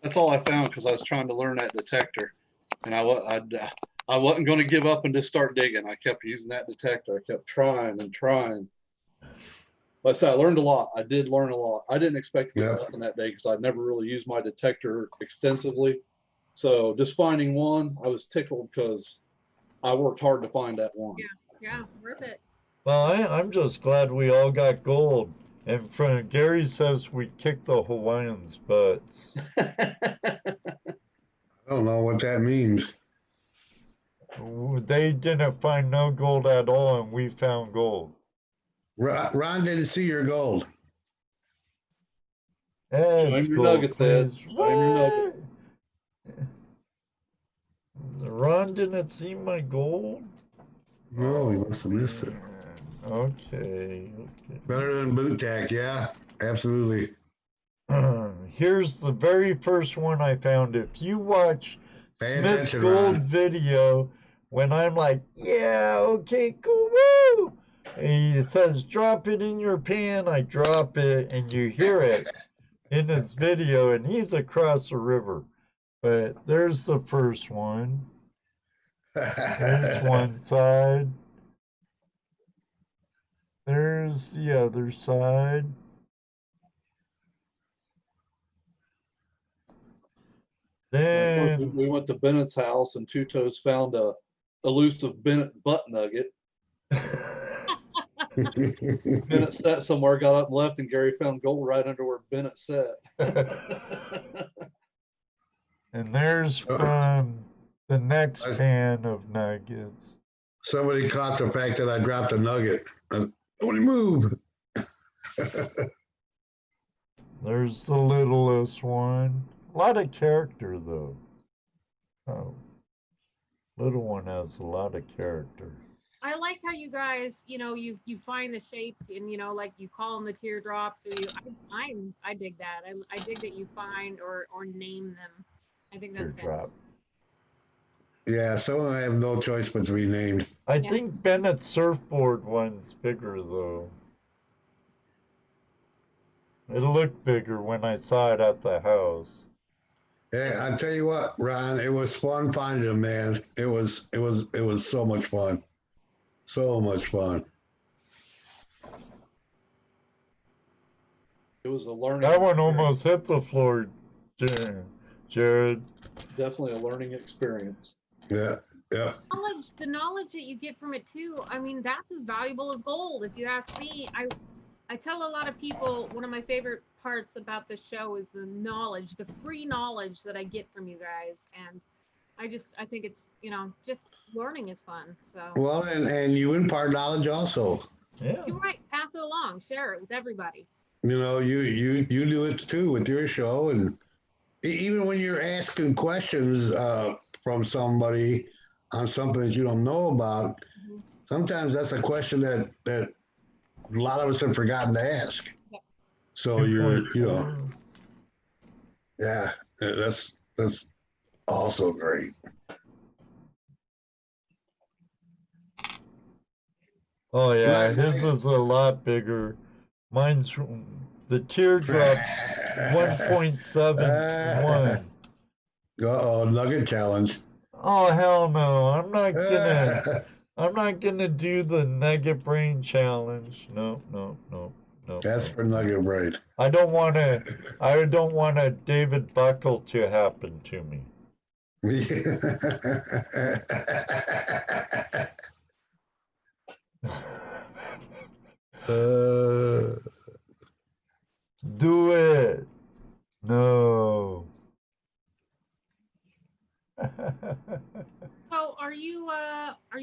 That's all I found because I was trying to learn that detector, and I wasn't going to give up and just start digging. I kept using that detector. I kept trying and trying. But I said I learned a lot. I did learn a lot. I didn't expect to get Yeah. nothing that day because I'd never really used my detector extensively. So just finding one, I was tickled because I worked hard to find that one. Yeah. Worth it. Well, I'm just glad we all got gold. And from Gary says we kicked the Hawaiians' butts. I don't know what that means. They didn't find no gold at all, and we found gold. Ron didn't see your gold. Ed's your gold, nuggets, Ed. please. Show him your nuggets. What? Ron didn't see my gold? No, he must have missed it. Okay. Better than boot tack, yeah, absolutely. Here's the very first one I found. If you watch Pay Smith's attention, gold Ron. video, when I'm like, yeah, okay, cool, woo! And he says, drop it in your pan, I drop it, and you hear it in his video, and he's across the river. But there's the first one. There's one side. There's the other side. Then We went to Bennett's house and Two Toes found a elusive Bennett butt nugget. Bennett sat somewhere, got up and left, and Gary found gold right under where Bennett sat. and there's from the next pan of nuggets. Somebody caught the fact that I dropped a nugget. Only move. There's the littlest one. A lot of character though. Oh, little one has a lot of character. I like how you guys, you find the shapes and like you call them the teardrops, or I dig that. I dig that you find or name them. I think that's Teardrop. Yeah, some of them have no choice but to be named. I Yeah. think Bennett's surfboard one's bigger though. It looked bigger when I saw it at the house. Yeah, I tell you what, Ron, it was fun finding them, man. It was so much fun. So much fun. It was a learning. That one experience. almost hit the floor, Jared. Definitely a learning experience. Yeah, yeah. The knowledge that you get from it too. I mean, that's as valuable as gold. If you ask me, I tell a lot of people one of my favorite parts about the show is the knowledge, the free knowledge that I get from you guys, and I think it's just learning is fun. So Well, and you impart knowledge also. Yeah. you're right. Pass it along. Share it with everybody. You know, you do it too with your show, and even when you're asking questions from somebody on something that you don't know about, Mhm. sometimes that's a question that a lot of us have forgotten to ask. Yeah. So yeah, that's also great. Oh yeah, Right, his is a lot bigger. Mine's the teardrops 1.71. Uh-oh, nugget challenge. Oh hell no! I'm not gonna do the nugget brain challenge. No. That's for nugget brain. I don't want a David Buckle to happen to me. Do it. No. So are you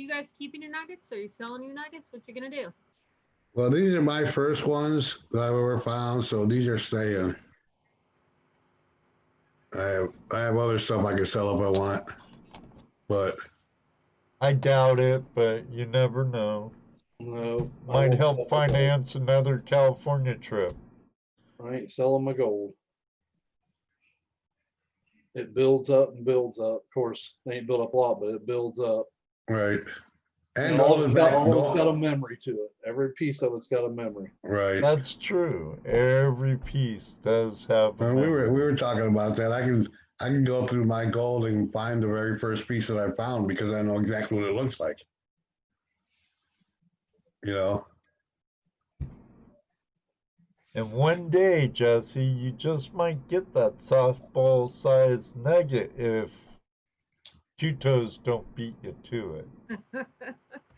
guys keeping your nuggets? Are you selling your nuggets? What you gonna do? Well, these are my first ones that I've ever found, so these are staying. I have other stuff I can sell if I want, but I doubt it, but you never know. No, I Might won't help sell my gold. finance another California trip. I ain't selling my gold. It builds up and builds up. Of course, they ain't built up a lot, but it builds up. right. And all gold is it's back. got a memory to it. Every piece of it's got a memory. Right. That's true. Every piece does have a And we memory. were talking about that. I can go through my gold and find the very first piece that I found because I know exactly what it looks like. You know. And one day, Jesse, you just might get that softball-sized nugget if Two Toes don't beat you to it.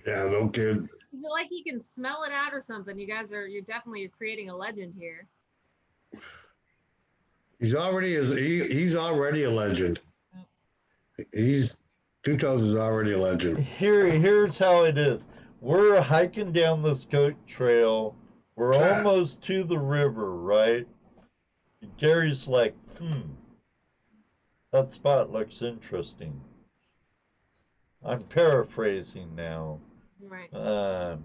Yeah, no kid. Is it like you can smell it out or something? You're definitely creating a legend here. He's already a legend. Two Toes is already a legend. Here's how it is. We're hiking down this goat trail. We're almost to the river, right? Gary's like, that spot looks interesting. I'm paraphrasing now. Right.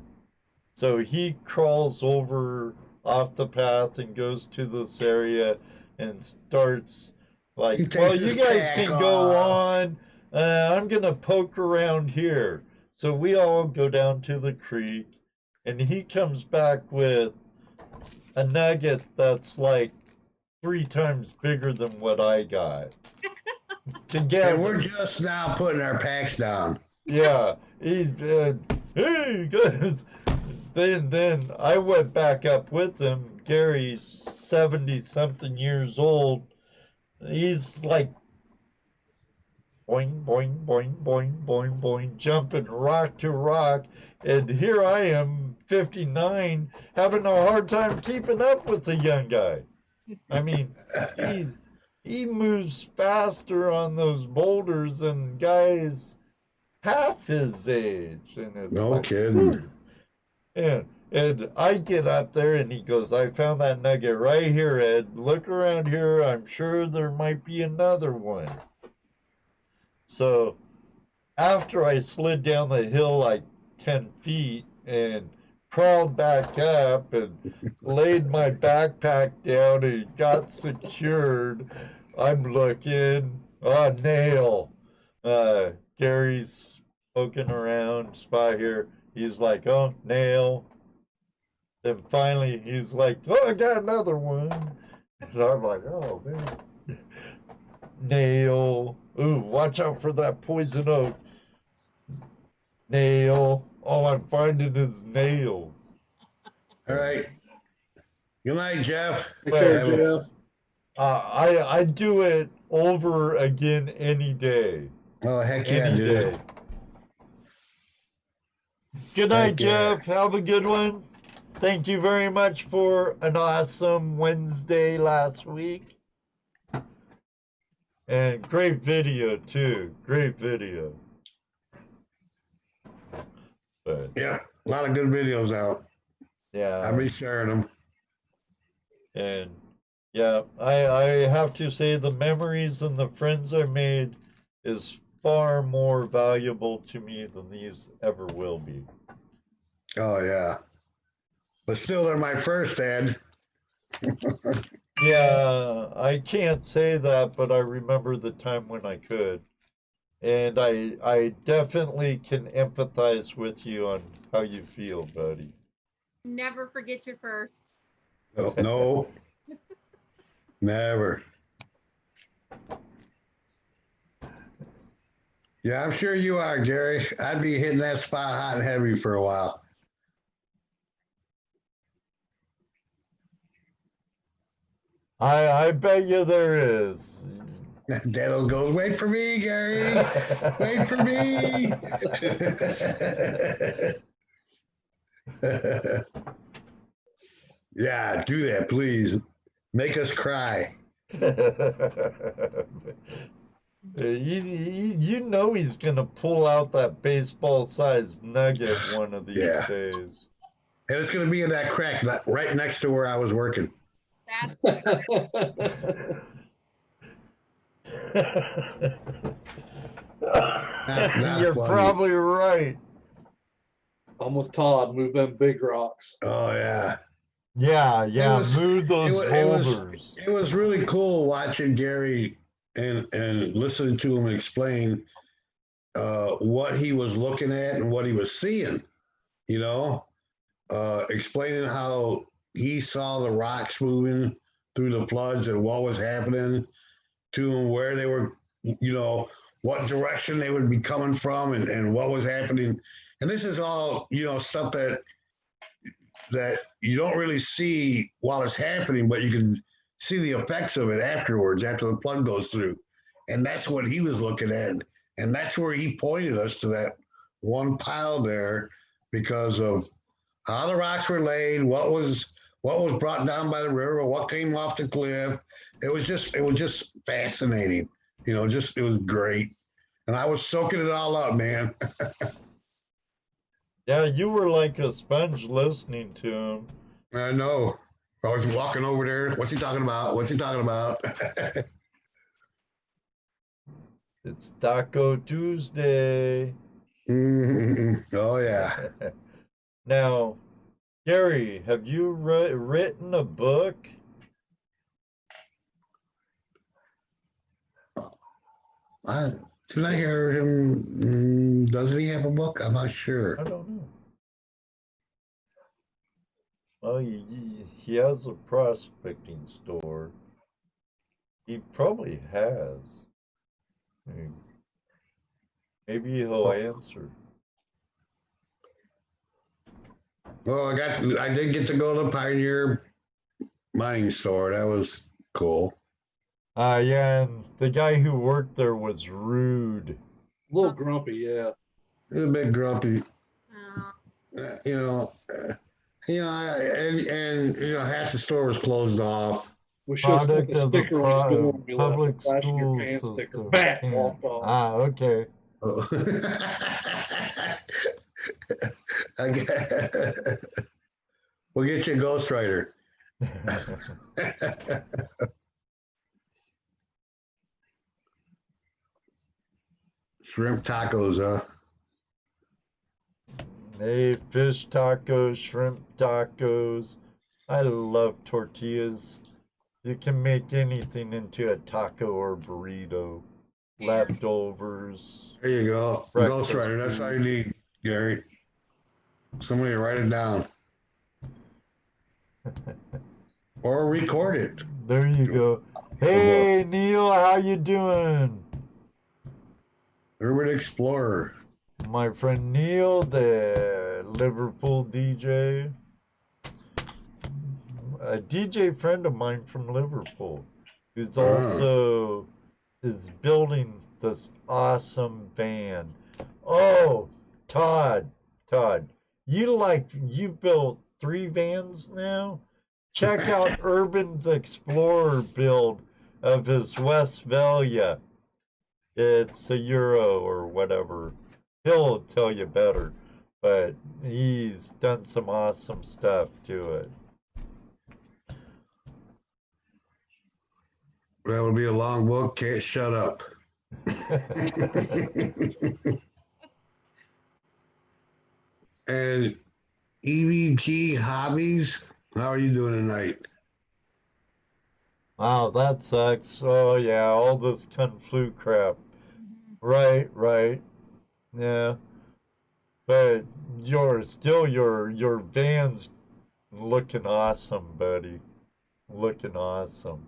So he crawls over off the path and goes to this area and starts like, well, you guys can go on. I'm going to poke around here. So we all go down to the creek and he comes back with a nugget that's like 3 times bigger than what I got. Together. And we're just now putting our packs down. Yeah. Hey guys. Then I went back up with him. Gary's 70-something years old. He's like boing, boing, boing, boing, boing, boing, jumping rock to rock. And here I am, 59, having a hard time keeping up with the young guy. I mean, he moves faster on those boulders than guys half his age. And it's No like, kidding. And I get up there and he goes, I found that nugget right here, Ed. Look around here. I'm sure there might be another one. So after I slid down the hill like 10 feet and crawled back up and laid my backpack down and got secured. I'm looking, oh, nail. Gary's poking around, spot here. He's like, oh, nail. Then finally he's like, oh, I got another one. So I'm like, oh, man. Nail. Ooh, watch out for that poison oak. Nail. All I'm finding is nails. All right. Good night, Jeff. Take care, Have a- Jeff. I do it over again any day. Oh, heck yeah, Any dude. day. Good night, Take care. Jeff. Have a good one. Thank you very much for an awesome Wednesday last week. And great video, too. Great video. But, Yeah, a lot of good videos out. yeah. I'll be sharing them. And yeah, I have to say the memories and the friends I made is far more valuable to me than these ever will be. Oh, yeah. But still, they're my first, Ed. Yeah, I can't say that, but I remember the time when I could. And I definitely can empathize with you on how you feel, buddy. Never forget your first. Oh, no. Never. Yeah, I'm sure you are, Jerry. I'd be hitting that spot hot and heavy for a while. I bet you there is. Daniel goes, wait for me, Gary. Wait for me. Yeah, do that, please. Make us cry. You know he's gonna pull out that baseball-sized nugget one of these Yeah. days. And it's going to be in that crack right next to where I was working. That's Not You're funny. probably right. I'm with Todd. Move them big rocks. Oh, yeah. Yeah, was- move those boulders. It was really cool watching Gary and listening to him explain what he was looking at and what he was seeing, you know, explaining how he saw the rocks moving through the floods and what was happening to him, where they were, you know, what direction they would be coming from and what was happening. And this is all, you know, stuff that you don't really see while it's happening, but you can see the effects of it afterwards, after the flood goes through. And that's what he was looking at. And that's where he pointed us to that one pile there because of how the rocks were laid, what was brought down by the river, what came off the cliff. It was just fascinating. You know, it was great. And I was soaking it all up, man. Yeah, you were like a sponge listening to him. I know. I was walking over there. What's he talking about? What's he talking about? It's Taco Tuesday. Oh, yeah. Now, Gary, have you written a book? Did I hear him? Doesn't he have a book? I'm not sure. I don't know. Well, he has a prospecting store. He probably has. Maybe he'll answer. Well, I did get to go to the Pioneer mining store. That was cool. Yeah, and the guy who worked there was rude. A little grumpy, yeah. He was a bit grumpy, uh, you know. And you know, half the store was closed off. We should have stuck Product a of the sticker on his door and be like, public flash your school pants sticker. system. Bam, walked off. Ah, okay. We'll get you a ghostwriter. Shrimp tacos, huh? Hey, fish tacos, shrimp tacos. I love tortillas. You can make anything into a taco or burrito. Yeah. Leftovers. There you go. Breakfast Ghostwriter. That's all you food. need, Gary. Somebody to write it down or record it. There you go. Hey, Neil, how you doing? Urban Explorer. My friend Neil, the Liverpool DJ. A DJ friend of mine from Liverpool, who's also is building this awesome van. Oh, Todd, you built 3 vans now? Check out Urban's Explorer build of his Westphalia. It's a Euro or whatever. He'll tell you better, but he's done some awesome stuff to it. That would be a long book. Can't shut up. And EVG Hobbies, how are you doing tonight? Wow, that sucks. Oh yeah, all this Kung Flu crap. Right. Yeah. But your van's looking awesome, buddy. Looking awesome.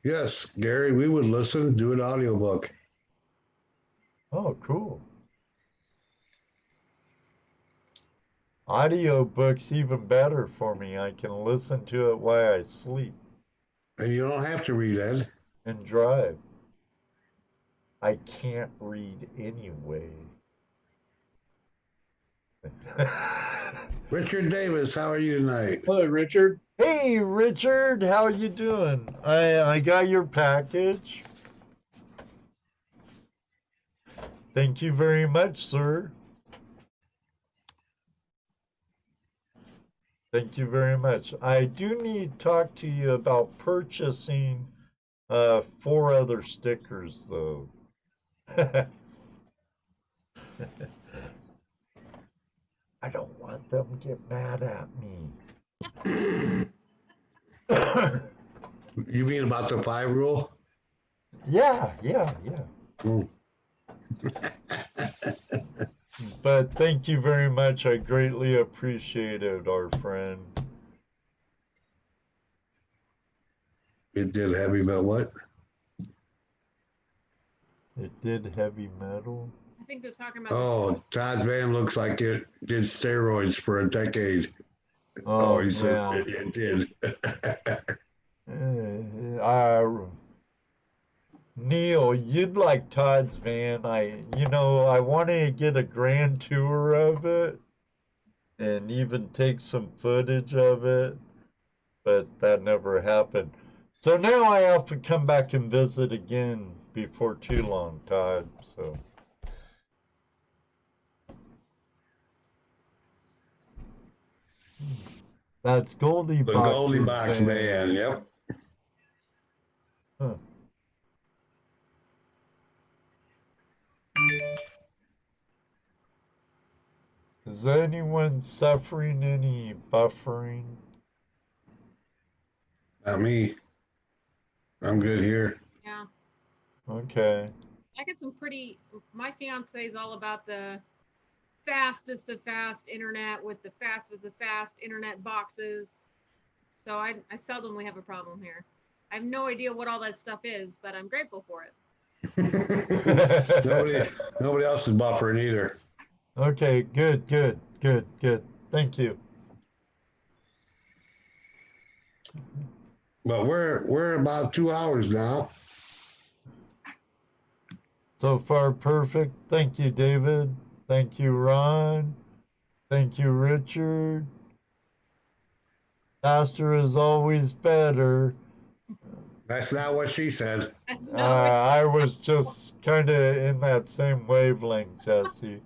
Yes, Gary, we would listen, do an audiobook. Oh, cool. Audiobook's even better for me. I can listen to it while I sleep And you don't have to read, Ed. and drive. I can't read anyway. Richard Davis, how are you tonight? Hello, Richard. Hey, Richard, how you doing? I got your package. Thank you very much, sir. Thank you very much. I do need to talk to you about purchasing 4 other stickers, though. I don't want them to get mad at me. You mean about the 5 rule? Yeah. Mm. But thank you very much. I greatly appreciate it, our friend. It did heavy metal what? It did heavy metal. I think they're talking about. Oh, Todd's van looks like it did steroids for a decade. Oh, he said yeah. it did. Neil, you'd like Todd's van. I wanted to get a grand tour of it and even take some footage of it, but that never happened. So now I have to come back and visit again before too long, Todd. So. That's Goldie The Box's Goldie Box van. man, yep. Huh. Is anyone suffering any buffering? Not me. I'm good here. Yeah. Okay. I get some pretty. My fiance is all about the fastest of fast internet with the fastest of fast internet boxes. So I seldomly have a problem here. I have no idea what all that stuff is, but I'm grateful for it. Nobody else is buffering either. Okay, good. Thank you. But we're about 2 hours now. So far, perfect. Thank you, David. Thank you, Ron. Thank you, Richard. Faster is always better. That's not what she said. No, I was just kind of in that same wavelength, Jesse.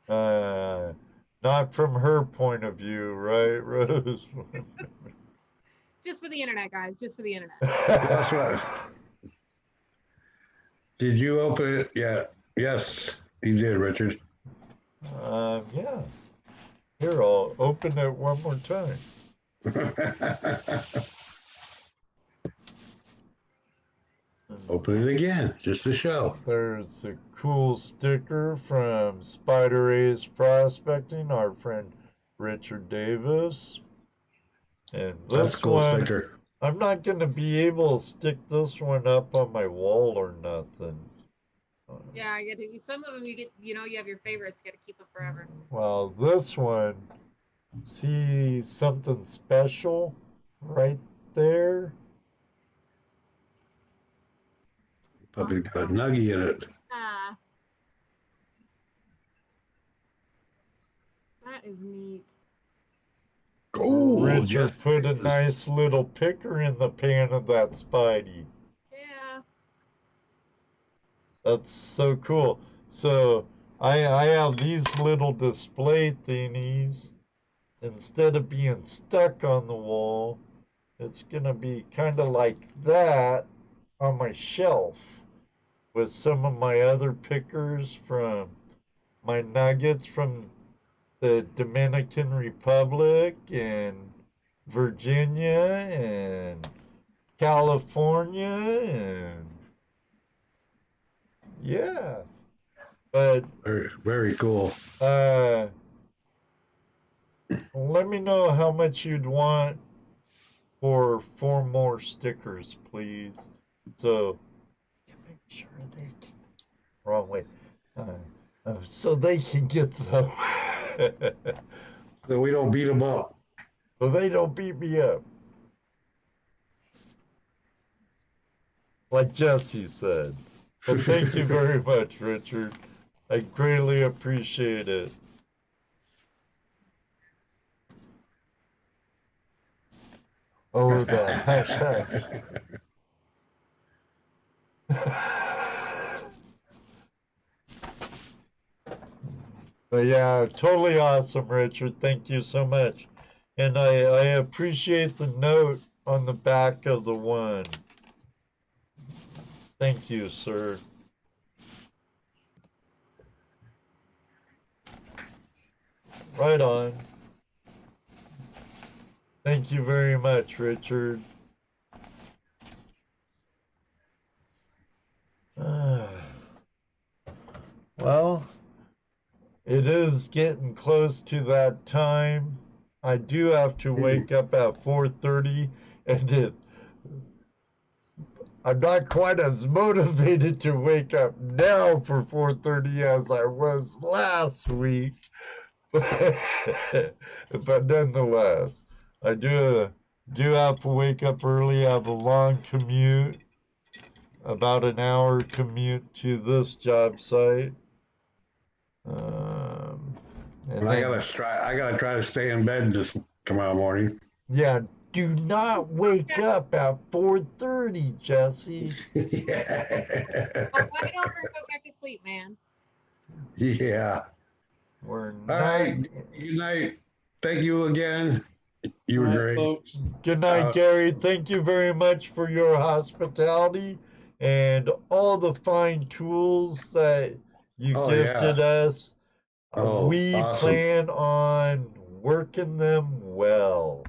Not from her point of view, right, Rose? just for the internet, guys. Just for the internet. That's right. Did you open it? Yeah. Yes, you did, Richard. Yeah. Here, I'll open it one more time. Open it again, just to show. There's a cool sticker from Spider Ace Prospecting, our friend Richard Davis. And That's this a cool one, sticker. I'm not going to be able to stick this one up on my wall or nothing. Yeah, I get to. Some of them you get. You know, you have your favorites. You got to keep them forever. Well, this one, see something special right there? Probably got a nugget in it. Ah, that is neat. Oh, Richard put a nice little picker in the pan of that Spidey. Yeah. That's so cool. So I have these little display thingies. Instead of being stuck on the wall, it's gonna be kind of like that on my shelf with some of my other pickers from my nuggets from the Dominican Republic and Virginia and California and yeah. But very, very cool. let me know how much you'd want for 4 more stickers, please. So make sure they can wrong way. So they can get some. So we don't beat them up. So they don't beat me up. Like Jesse said. But thank you very much, Richard. I greatly appreciate it. Oh, the hashtag. But yeah, totally awesome, Richard. Thank you so much. And I appreciate the note on the back of the one. Thank you, sir. Right on. Thank you very much, Richard. Well, it is getting close to that time. I do have to wake up at 4:30, and I'm not quite as motivated to wake up now for 4:30 as I was last week. But nonetheless, I do have to wake up early. I have a long commute, about an hour commute to this job site. And I gotta try to stay in bed this tomorrow morning. Yeah, do not wake up at 4:30, Jesse. Yeah. Oh, why don't we go back to sleep, man? Yeah. We're All not. right. Good night. Thank you again. You were All right, great. folks. Good night, Gary. Thank you very much for your hospitality and all the fine tools that you gifted us. We awesome. plan on working them well.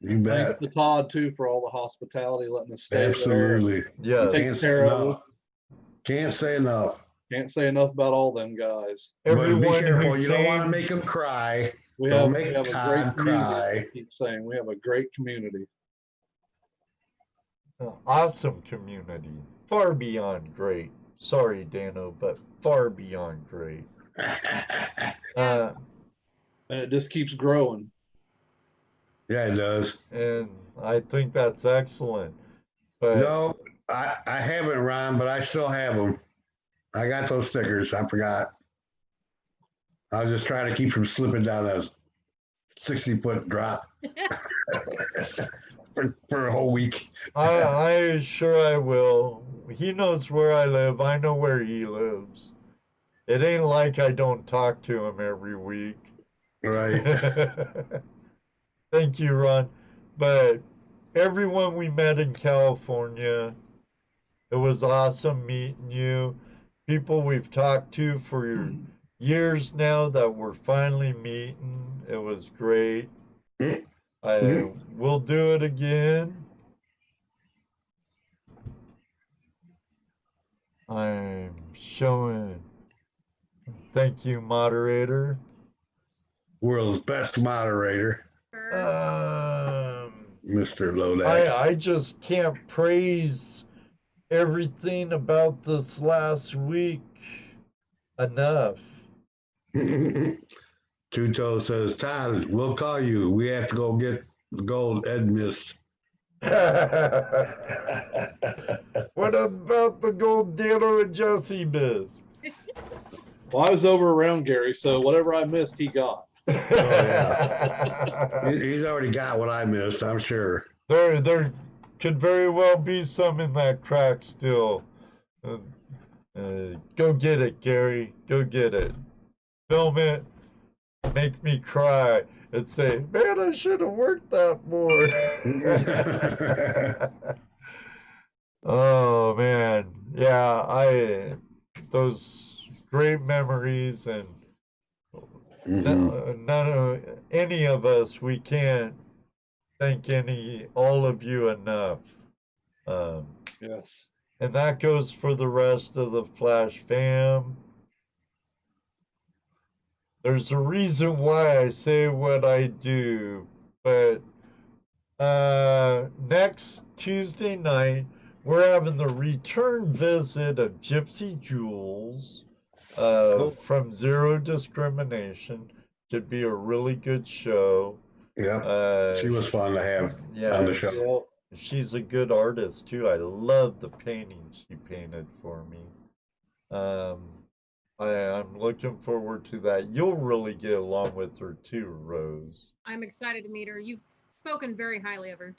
You Thanks bet. to Todd too for all the hospitality, letting us stay Absolutely. Yes. Take Can't say care of enough. Can't say enough. there. Can't say enough about all them guys. But be Everyone careful. who You don't want to came, make them cry. We Don't have make a great Todd community. cry. I keep saying we have a great community. awesome community, far beyond great. Sorry, Dano, but far beyond great. And it just keeps growing. Yeah, it does. And I think that's excellent. But No, I haven't, Ron, but I still have them. I got those stickers. I forgot. I was just trying to keep from slipping down a 60-foot drop for a whole week. I sure I will. He knows where I live. I know where he lives. It ain't like I don't talk to him every week. Right. Thank you, Ron. But everyone we met in California, it was awesome meeting you. People we've talked to for years now that we're finally meeting. It was great. We'll do it again. I'm showing. Thank you, moderator. World's best moderator, Mr. Lodak. I just can't praise everything about this last week enough. Tuto says, Todd, we'll call you. We have to go get the gold Ed missed. What about the gold Dano and Jesse missed? Well, I was over around Gary, so whatever I missed, he got. Oh, yeah. He's already got what I missed, I'm sure. There could very well be some in that crack still. Go get it, Gary. Go get it. Film it. Make me cry and say, man, I should have worked that more. Oh, man. Yeah, those great memories, and none of any of us, we can't thank all of you enough. Yes. And that goes for the rest of the Flash fam. There's a reason why I say what I do, but next Tuesday night, we're having the return visit of Gypsy Jules from Zero Discrimination. Could be a really good show. Yeah, she was fun to have on the show. She's a good artist too. I love the paintings she painted for me. I'm looking forward to that. You'll really get along with her too, Rose. I'm excited to meet her. You've spoken very highly of her.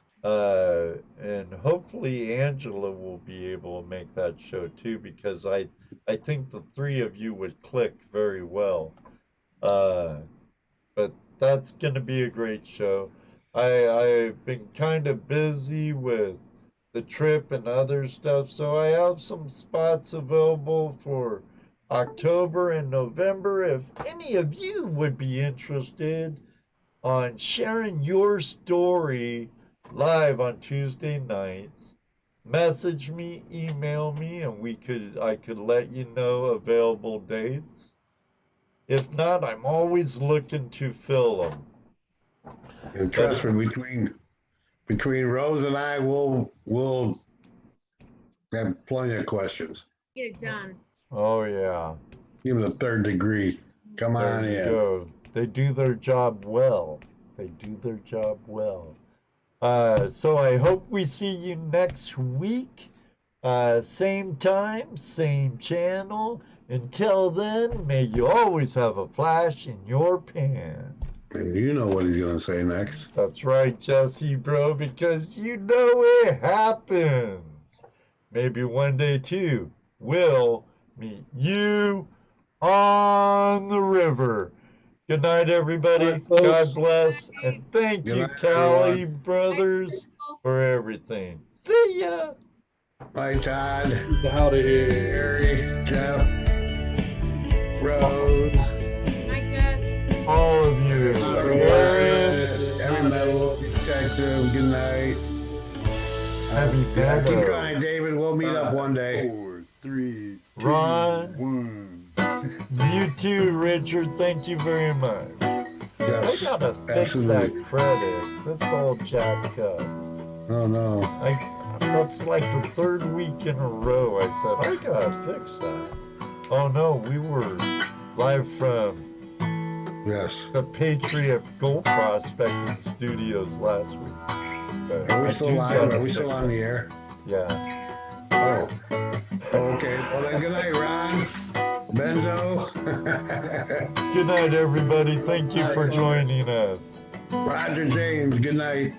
And hopefully Angela will be able to make that show too, because I think the three of you would click very well. But that's going to be a great show. I've been kind of busy with the trip and other stuff, so I have some spots available for October and November. If any of you would be interested on sharing your story live on Tuesday nights, message me, email me, and I could let you know available dates. If not, I'm always looking to fill them. And trust me, between Rose and I, we'll have plenty of questions. Get it done. Oh yeah. Even a third degree. Come on in. Go. They do their job well. So I hope we see you next week. Same time, same channel. Until then, may you always have a flash in your pan. And you know what he's going to say next. That's right, Jesse, bro, because you know it happens. Maybe one day, too, we'll meet you on the river. Good night, everybody. Bye, God bless. And thank you, night, Callie everyone. Brothers, for everything. See ya. Bye, Todd. Howdy here. Harry, Jeff, Rose, Micah. All of you. every metal detective. Good night. Happy Keep Benoit. trying, David. We'll meet up one day. 4, 3, 2, Ron. 1. You too, Richard. Thank you very much. I Yes, gotta fix that absolutely. credits. It's all jacked up. Oh no. That's like the third week in a row I said, I gotta fix that. Oh no, we were live from Yes. the Patriot Gold Prospecting Studios last week. Are we I still do live? gotta Are we fix still on it. the air? Yeah. Oh. Okay. Well then, good night, Ron. Benzo. Good night, everybody. Thank you for joining us. Roger James. Good night.